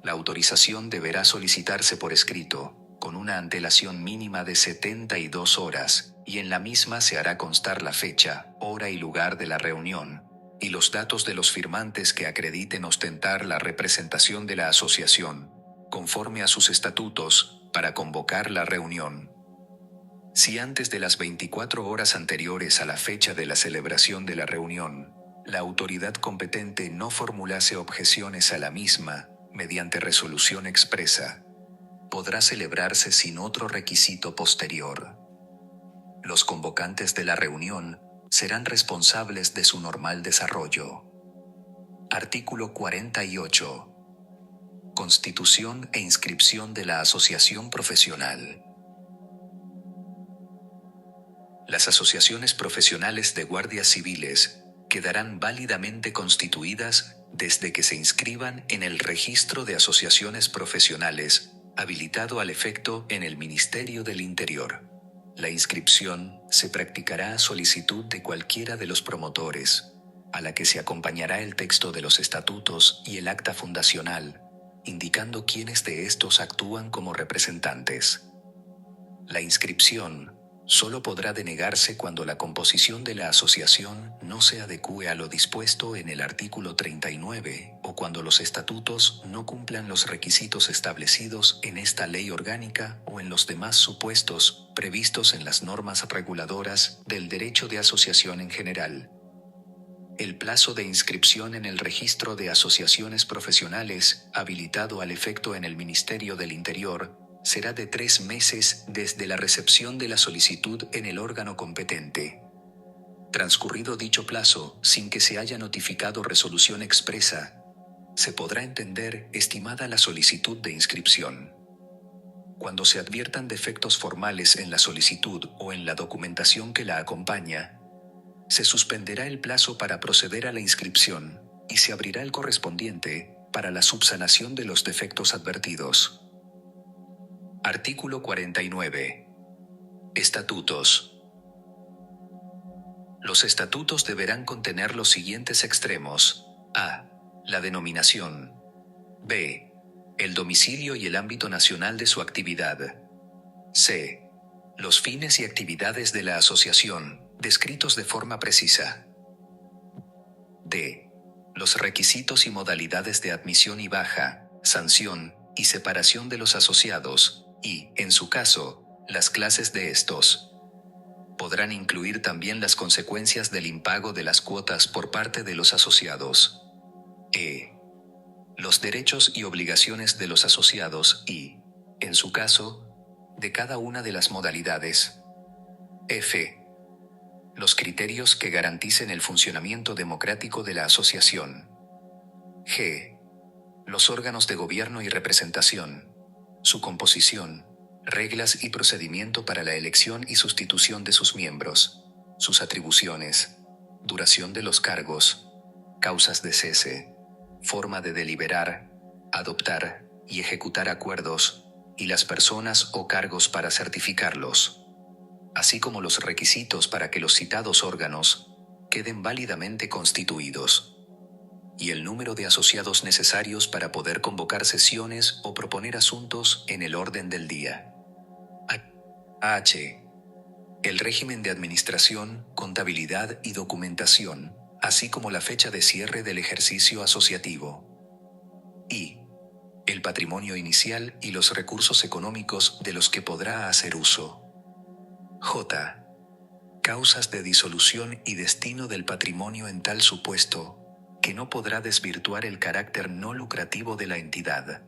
A: La autorización deberá solicitarse por escrito, con una antelación mínima de 72 horas, y en la misma se hará constar la fecha, hora y lugar de la reunión, y los datos de los firmantes que acrediten ostentar la representación de la asociación, conforme a sus estatutos, para convocar la reunión. Si antes de las 24 horas anteriores a la fecha de la celebración de la reunión, la autoridad competente no formulase objeciones a la misma, mediante resolución expresa, podrá celebrarse sin otro requisito posterior. Los convocantes de la reunión serán responsables de su normal desarrollo. Artículo 48. Constitución e inscripción de la asociación profesional. Las asociaciones profesionales de guardias civiles quedarán válidamente constituidas desde que se inscriban en el Registro de Asociaciones Profesionales, habilitado al efecto en el Ministerio del Interior. La inscripción se practicará a solicitud de cualquiera de los promotores, a la que se acompañará el texto de los estatutos y el acta fundacional, indicando quiénes de estos actúan como representantes. La inscripción solo podrá denegarse cuando la composición de la asociación no se adecúe a lo dispuesto en el artículo 39 o cuando los estatutos no cumplan los requisitos establecidos en esta ley orgánica o en los demás supuestos previstos en las normas reguladoras del derecho de asociación en general. El plazo de inscripción en el registro de asociaciones profesionales, habilitado al efecto en el Ministerio del Interior, será de 3 meses desde la recepción de la solicitud en el órgano competente. Transcurrido dicho plazo, sin que se haya notificado resolución expresa, se podrá entender estimada la solicitud de inscripción. Cuando se adviertan defectos formales en la solicitud o en la documentación que la acompaña, se suspenderá el plazo para proceder a la inscripción y se abrirá el correspondiente para la subsanación de los defectos advertidos. Artículo 49. Estatutos. Los estatutos deberán contener los siguientes extremos: a. La denominación. b. El domicilio y el ámbito nacional de su actividad. c. Los fines y actividades de la asociación, descritos de forma precisa. d. Los requisitos y modalidades de admisión y baja, sanción y separación de los asociados, y, en su caso, las clases de estos. Podrán incluir también las consecuencias del impago de las cuotas por parte de los asociados. e. Los derechos y obligaciones de los asociados y, en su caso, de cada una de las modalidades. f. Los criterios que garanticen el funcionamiento democrático de la asociación. g. Los órganos de gobierno y representación, su composición, reglas y procedimiento para la elección y sustitución de sus miembros, sus atribuciones, duración de los cargos, causas de cese, forma de deliberar, adoptar y ejecutar acuerdos, y las personas o cargos para certificarlos, así como los requisitos para que los citados órganos queden válidamente constituidos, y el número de asociados necesarios para poder convocar sesiones o proponer asuntos en el orden del día. H. El régimen de administración, contabilidad y documentación, así como la fecha de cierre del ejercicio asociativo. I. el patrimonio inicial y los recursos económicos de los que podrá hacer uso. J. Causas de disolución y destino del patrimonio en tal supuesto, que no podrá desvirtuar el carácter no lucrativo de la entidad.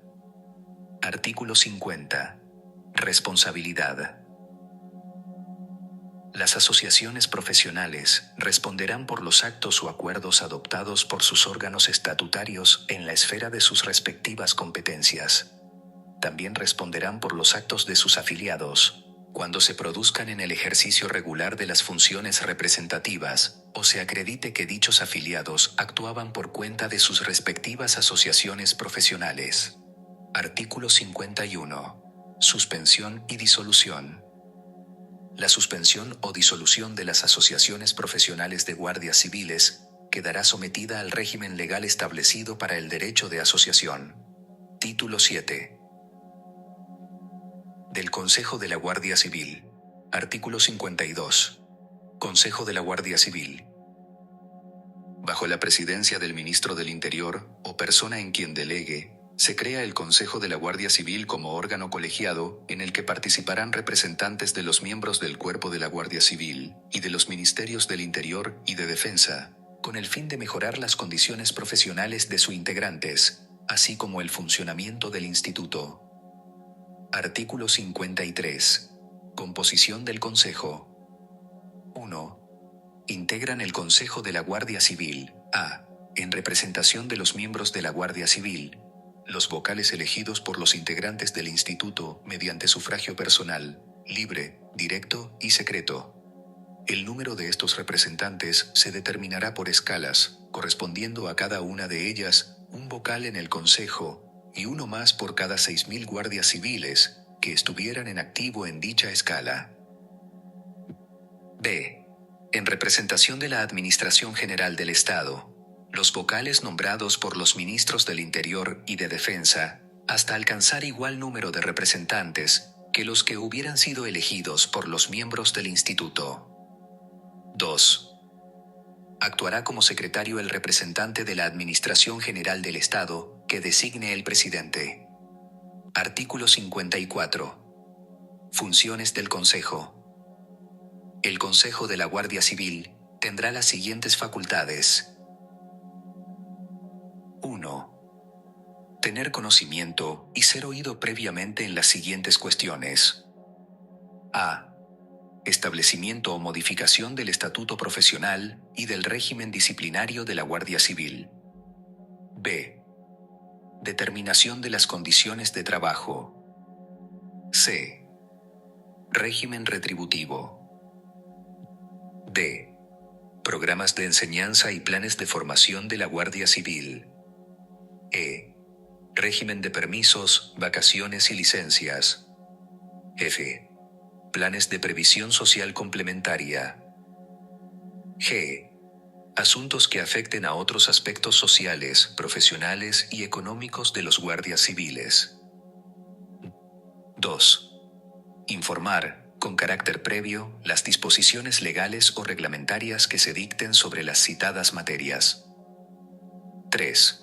A: Artículo 50. Responsabilidad. Las asociaciones profesionales responderán por los actos o acuerdos adoptados por sus órganos estatutarios en la esfera de sus respectivas competencias. También responderán por los actos de sus afiliados, cuando se produzcan en el ejercicio regular de las funciones representativas, o se acredite que dichos afiliados actuaban por cuenta de sus respectivas asociaciones profesionales. Artículo 51. Suspensión y disolución. La suspensión o disolución de las asociaciones profesionales de guardias civiles quedará sometida al régimen legal establecido para el derecho de asociación. Título 7. Del Consejo de la Guardia Civil. Artículo 52. Consejo de la Guardia Civil. Bajo la presidencia del Ministro del Interior, o persona en quien delegue, se crea el Consejo de la Guardia Civil como órgano colegiado en el que participarán representantes de los miembros del Cuerpo de la Guardia Civil y de los Ministerios del Interior y de Defensa, con el fin de mejorar las condiciones profesionales de sus integrantes, así como el funcionamiento del Instituto. Artículo 53. Composición del Consejo. 1. Integran el Consejo de la Guardia Civil, a. En representación de los miembros de la Guardia Civil, los vocales elegidos por los integrantes del Instituto mediante sufragio personal, libre, directo y secreto. El número de estos representantes se determinará por escalas, correspondiendo a cada una de ellas un vocal en el Consejo, y uno más por cada 6.000 guardias civiles que estuvieran en activo en dicha escala. B. En representación de la Administración General del Estado, los vocales nombrados por los ministros del Interior y de Defensa, hasta alcanzar igual número de representantes que los que hubieran sido elegidos por los miembros del Instituto. 2. Actuará como secretario el representante de la Administración General del Estado, que designe el presidente. Artículo 54. Funciones del Consejo. El Consejo de la Guardia Civil tendrá las siguientes facultades. 1. Tener conocimiento y ser oído previamente en las siguientes cuestiones. A. Establecimiento o modificación del estatuto profesional y del régimen disciplinario de la Guardia Civil. B. Determinación de las condiciones de trabajo. C. Régimen retributivo. D. Programas de enseñanza y planes de formación de la Guardia Civil. E. Régimen de permisos, vacaciones y licencias. F. Planes de previsión social complementaria. G. Asuntos que afecten a otros aspectos sociales, profesionales y económicos de los guardias civiles. 2. Informar, con carácter previo, las disposiciones legales o reglamentarias que se dicten sobre las citadas materias. 3.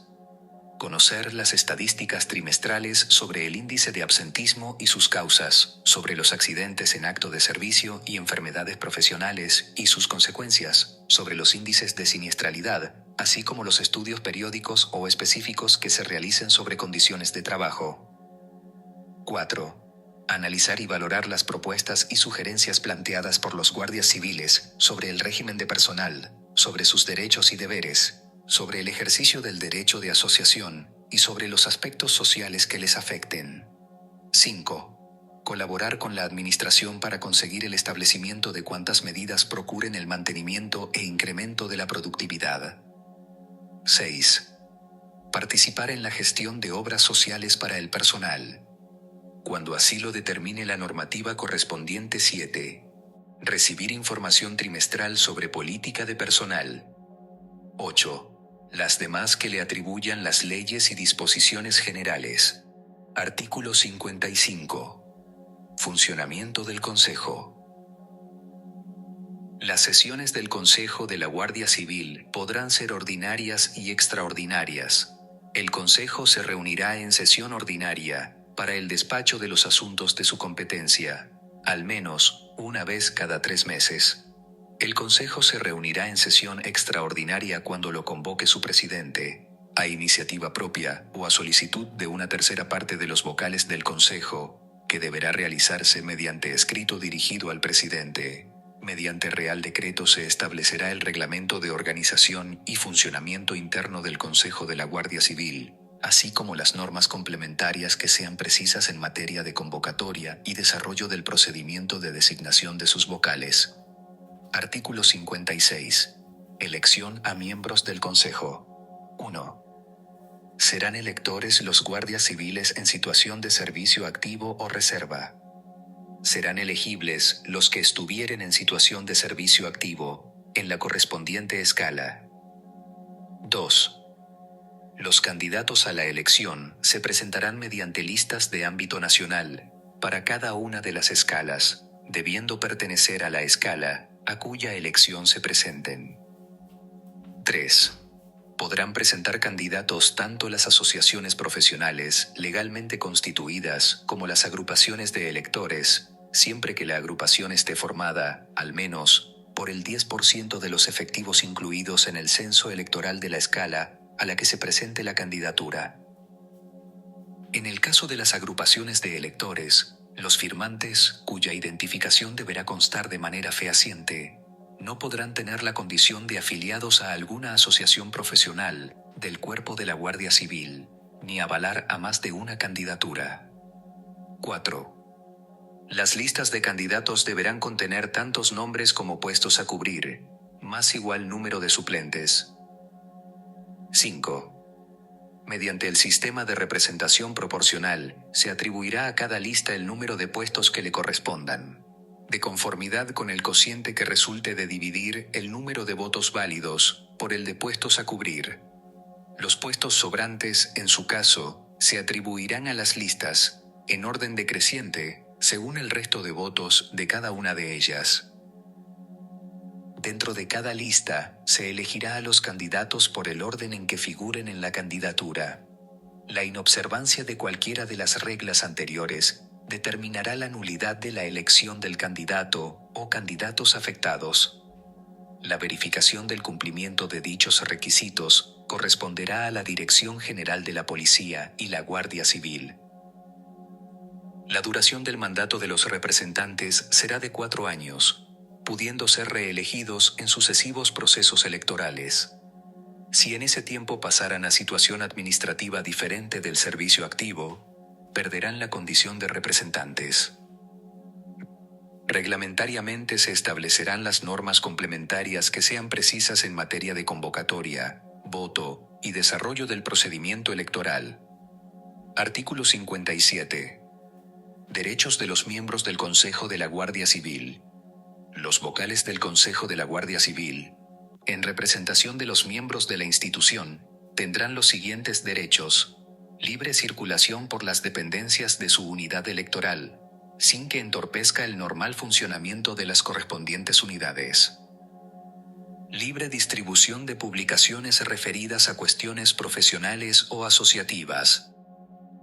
A: Conocer las estadísticas trimestrales sobre el índice de absentismo y sus causas, sobre los accidentes en acto de servicio y enfermedades profesionales y sus consecuencias, sobre los índices de siniestralidad, así como los estudios periódicos o específicos que se realicen sobre condiciones de trabajo. 4. Analizar y valorar las propuestas y sugerencias planteadas por los guardias civiles sobre el régimen de personal, sobre sus derechos y deberes, sobre el ejercicio del derecho de asociación y sobre los aspectos sociales que les afecten. 5. Colaborar con la administración para conseguir el establecimiento de cuantas medidas procuren el mantenimiento e incremento de la productividad. 6. Participar en la gestión de obras sociales para el personal, cuando así lo determine la normativa correspondiente. 7. Recibir información trimestral sobre política de personal. 8. Las demás que le atribuyan las leyes y disposiciones generales. Artículo 55. Funcionamiento del Consejo. Las sesiones del Consejo de la Guardia Civil podrán ser ordinarias y extraordinarias. El Consejo se reunirá en sesión ordinaria para el despacho de los asuntos de su competencia, al menos una vez cada 3 meses. El Consejo se reunirá en sesión extraordinaria cuando lo convoque su presidente, a iniciativa propia o a solicitud de una tercera parte de los vocales del Consejo, que deberá realizarse mediante escrito dirigido al presidente. Mediante Real Decreto se establecerá el reglamento de organización y funcionamiento interno del Consejo de la Guardia Civil, así como las normas complementarias que sean precisas en materia de convocatoria y desarrollo del procedimiento de designación de sus vocales. Artículo 56. Elección a miembros del Consejo. 1. Serán electores los guardias civiles en situación de servicio activo o reserva. Serán elegibles los que estuvieren en situación de servicio activo, en la correspondiente escala. 2. Los candidatos a la elección se presentarán mediante listas de ámbito nacional, para cada una de las escalas, debiendo pertenecer a la escala a cuya elección se presenten. 3. Podrán presentar candidatos tanto las asociaciones profesionales legalmente constituidas como las agrupaciones de electores, siempre que la agrupación esté formada, al menos, por el 10% de los efectivos incluidos en el censo electoral de la escala a la que se presente la candidatura. En el caso de las agrupaciones de electores, los firmantes, cuya identificación deberá constar de manera fehaciente, no podrán tener la condición de afiliados a alguna asociación profesional del Cuerpo de la Guardia Civil, ni avalar a más de una candidatura. 4. Las listas de candidatos deberán contener tantos nombres como puestos a cubrir, más igual número de suplentes. 5. Mediante el sistema de representación proporcional, se atribuirá a cada lista el número de puestos que le correspondan, de conformidad con el cociente que resulte de dividir el número de votos válidos por el de puestos a cubrir. Los puestos sobrantes, en su caso, se atribuirán a las listas, en orden decreciente, según el resto de votos de cada una de ellas. Dentro de cada lista, se elegirá a los candidatos por el orden en que figuren en la candidatura. La inobservancia de cualquiera de las reglas anteriores determinará la nulidad de la elección del candidato o candidatos afectados. La verificación del cumplimiento de dichos requisitos corresponderá a la Dirección General de la Policía y la Guardia Civil. La duración del mandato de los representantes será de 4 años, pudiendo ser reelegidos en sucesivos procesos electorales. Si en ese tiempo pasaran a situación administrativa diferente del servicio activo, perderán la condición de representantes. Reglamentariamente se establecerán las normas complementarias que sean precisas en materia de convocatoria, voto y desarrollo del procedimiento electoral. Artículo 57. Derechos de los miembros del Consejo de la Guardia Civil. Los vocales del Consejo de la Guardia Civil, en representación de los miembros de la institución, tendrán los siguientes derechos: libre circulación por las dependencias de su unidad electoral, sin que entorpezca el normal funcionamiento de las correspondientes unidades. Libre distribución de publicaciones referidas a cuestiones profesionales o asociativas.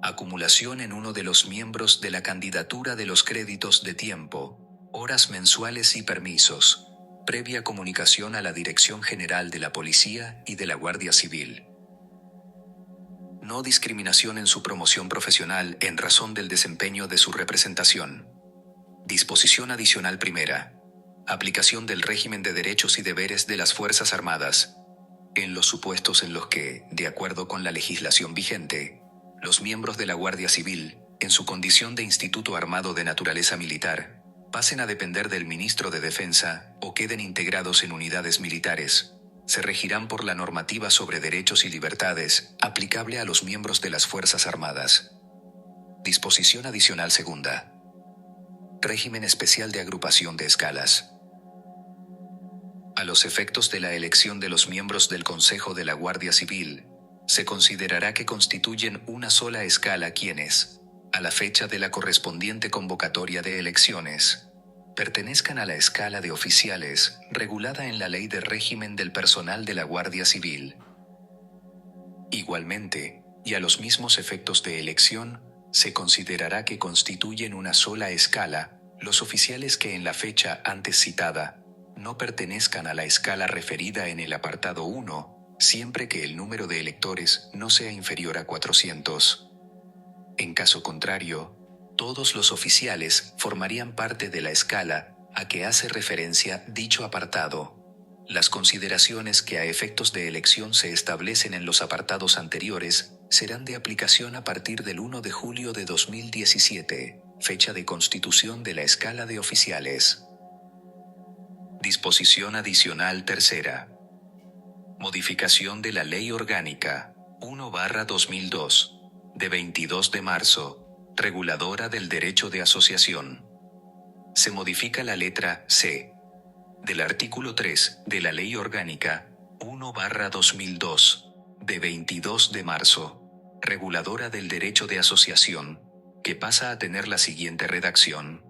A: Acumulación en uno de los miembros de la candidatura de los créditos de tiempo, horas mensuales y permisos, previa comunicación a la Dirección General de la Policía y de la Guardia Civil. No discriminación en su promoción profesional en razón del desempeño de su representación. Disposición adicional primera. Aplicación del régimen de derechos y deberes de las Fuerzas Armadas. En los supuestos en los que, de acuerdo con la legislación vigente, los miembros de la Guardia Civil, en su condición de instituto armado de naturaleza militar, pasen a depender del Ministro de Defensa o queden integrados en unidades militares, se regirán por la normativa sobre derechos y libertades aplicable a los miembros de las Fuerzas Armadas. Disposición adicional segunda. Régimen especial de agrupación de escalas. A los efectos de la elección de los miembros del Consejo de la Guardia Civil, se considerará que constituyen una sola escala quienes, a la fecha de la correspondiente convocatoria de elecciones, pertenezcan a la escala de oficiales regulada en la Ley de Régimen del Personal de la Guardia Civil. Igualmente, y a los mismos efectos de elección, se considerará que constituyen una sola escala los oficiales que en la fecha antes citada no pertenezcan a la escala referida en el apartado 1, siempre que el número de electores no sea inferior a 400. En caso contrario, todos los oficiales formarían parte de la escala a que hace referencia dicho apartado. Las consideraciones que a efectos de elección se establecen en los apartados anteriores serán de aplicación a partir del 1 de julio de 2017, fecha de constitución de la escala de oficiales. Disposición adicional tercera. Modificación de la Ley Orgánica 1/2002, de 22 de marzo, reguladora del derecho de asociación. Se modifica la letra C del artículo 3 de la Ley Orgánica 1/2002, de 22 de marzo, reguladora del derecho de asociación, que pasa a tener la siguiente redacción.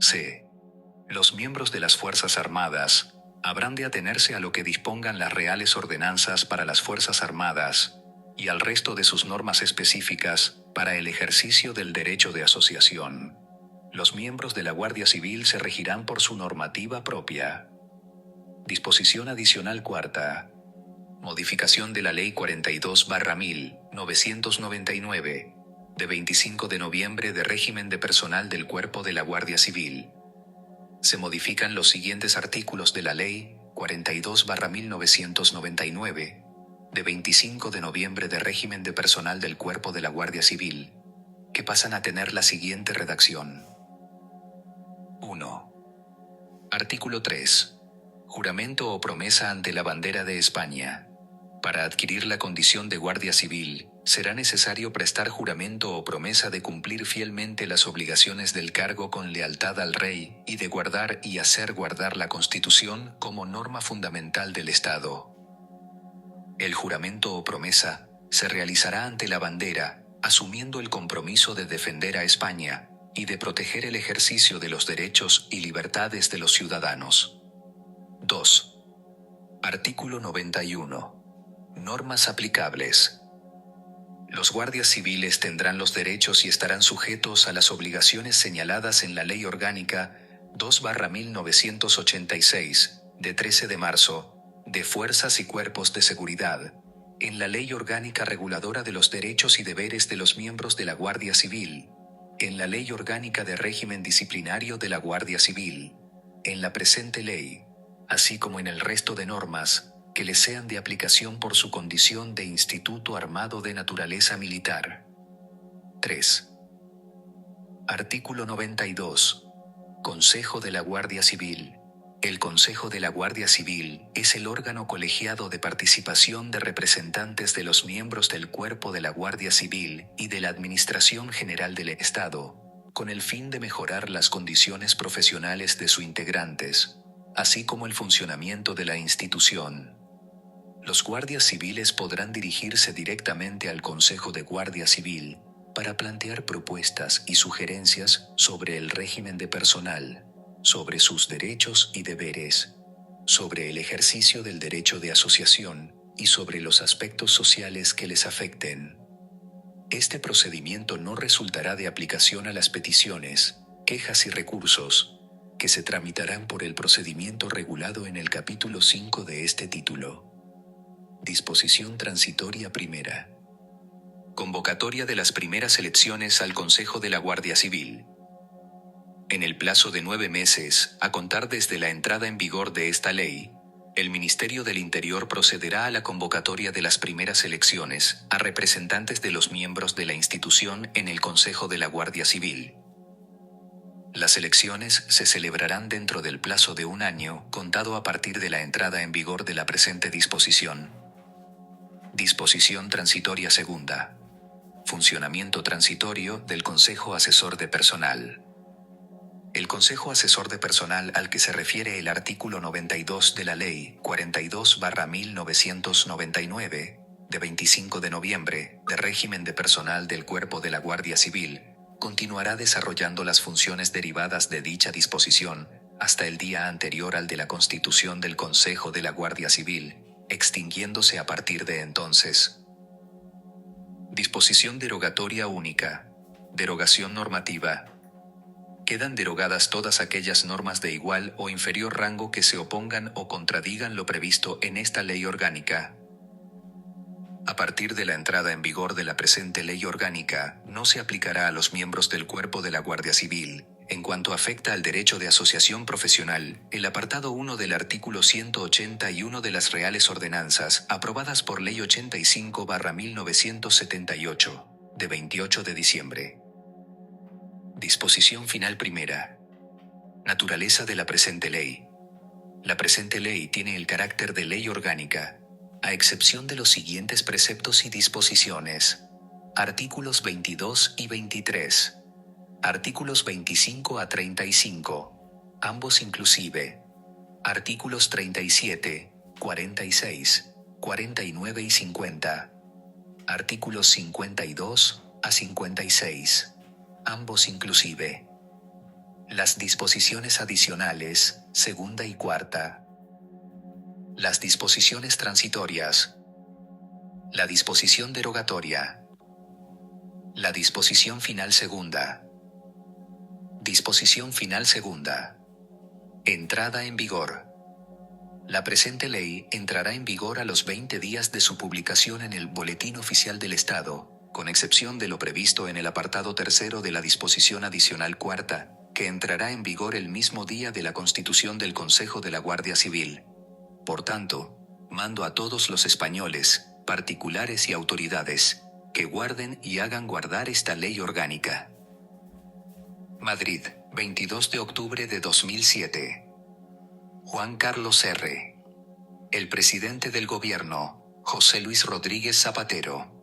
A: C. Los miembros de las Fuerzas Armadas habrán de atenerse a lo que dispongan las reales ordenanzas para las Fuerzas Armadas y al resto de sus normas específicas para el ejercicio del derecho de asociación. Los miembros de la Guardia Civil se regirán por su normativa propia. Disposición adicional cuarta. Modificación de la Ley 42/1999, de 25 de noviembre de régimen de personal del Cuerpo de la Guardia Civil. Se modifican los siguientes artículos de la Ley 42/1999, de 25 de noviembre de régimen de personal del Cuerpo de la Guardia Civil, que pasan a tener la siguiente redacción. 1. Artículo 3. Juramento o promesa ante la bandera de España. Para adquirir la condición de Guardia Civil, será necesario prestar juramento o promesa de cumplir fielmente las obligaciones del cargo con lealtad al Rey y de guardar y hacer guardar la Constitución como norma fundamental del Estado. El juramento o promesa se realizará ante la bandera, asumiendo el compromiso de defender a España y de proteger el ejercicio de los derechos y libertades de los ciudadanos. 2. Artículo 91. Normas aplicables. Los guardias civiles tendrán los derechos y estarán sujetos a las obligaciones señaladas en la Ley Orgánica 2/1986, de 13 de marzo, de Fuerzas y Cuerpos de Seguridad, en la Ley Orgánica Reguladora de los Derechos y Deberes de los Miembros de la Guardia Civil, en la Ley Orgánica de Régimen Disciplinario de la Guardia Civil, en la presente ley, así como en el resto de normas que les sean de aplicación por su condición de instituto armado de naturaleza militar. 3. Artículo 92. Consejo de la Guardia Civil. El Consejo de la Guardia Civil es el órgano colegiado de participación de representantes de los miembros del Cuerpo de la Guardia Civil y de la Administración General del Estado, con el fin de mejorar las condiciones profesionales de sus integrantes, así como el funcionamiento de la institución. Los guardias civiles podrán dirigirse directamente al Consejo de Guardia Civil para plantear propuestas y sugerencias sobre el régimen de personal, sobre sus derechos y deberes, sobre el ejercicio del derecho de asociación y sobre los aspectos sociales que les afecten. Este procedimiento no resultará de aplicación a las peticiones, quejas y recursos, que se tramitarán por el procedimiento regulado en el capítulo 5 de este título. Disposición transitoria primera. Convocatoria de las primeras elecciones al Consejo de la Guardia Civil. En el plazo de 9 meses, a contar desde la entrada en vigor de esta ley, el Ministerio del Interior procederá a la convocatoria de las primeras elecciones a representantes de los miembros de la institución en el Consejo de la Guardia Civil. Las elecciones se celebrarán dentro del plazo de un año, contado a partir de la entrada en vigor de la presente disposición. Disposición transitoria segunda. Funcionamiento transitorio del Consejo Asesor de Personal. El Consejo Asesor de Personal al que se refiere el artículo 92 de la Ley 42/1999, de 25 de noviembre, de régimen de personal del Cuerpo de la Guardia Civil, continuará desarrollando las funciones derivadas de dicha disposición hasta el día anterior al de la constitución del Consejo de la Guardia Civil, extinguiéndose a partir de entonces. Disposición derogatoria única. Derogación normativa. Quedan derogadas todas aquellas normas de igual o inferior rango que se opongan o contradigan lo previsto en esta ley orgánica. A partir de la entrada en vigor de la presente ley orgánica, no se aplicará a los miembros del Cuerpo de la Guardia Civil, en cuanto afecta al derecho de asociación profesional, el apartado 1 del artículo 181 de las Reales Ordenanzas, aprobadas por Ley 85/1978, de 28 de diciembre. Disposición final primera. Naturaleza de la presente ley. La presente ley tiene el carácter de ley orgánica, a excepción de los siguientes preceptos y disposiciones. Artículos 22 y 23. Artículos 25 a 35, ambos inclusive. Artículos 37, 46, 49 y 50. Artículos 52 a 56, ambos inclusive. Las disposiciones adicionales, segunda y cuarta. Las disposiciones transitorias. La disposición derogatoria. La disposición final segunda. Disposición final segunda. Entrada en vigor. La presente ley entrará en vigor a los 20 días de su publicación en el Boletín Oficial del Estado, con excepción de lo previsto en el apartado tercero de la disposición adicional cuarta, que entrará en vigor el mismo día de la constitución del Consejo de la Guardia Civil. Por tanto, mando a todos los españoles, particulares y autoridades, que guarden y hagan guardar esta ley orgánica. Madrid, 22 de octubre de 2007. Juan Carlos R. El presidente del gobierno, José Luis Rodríguez Zapatero.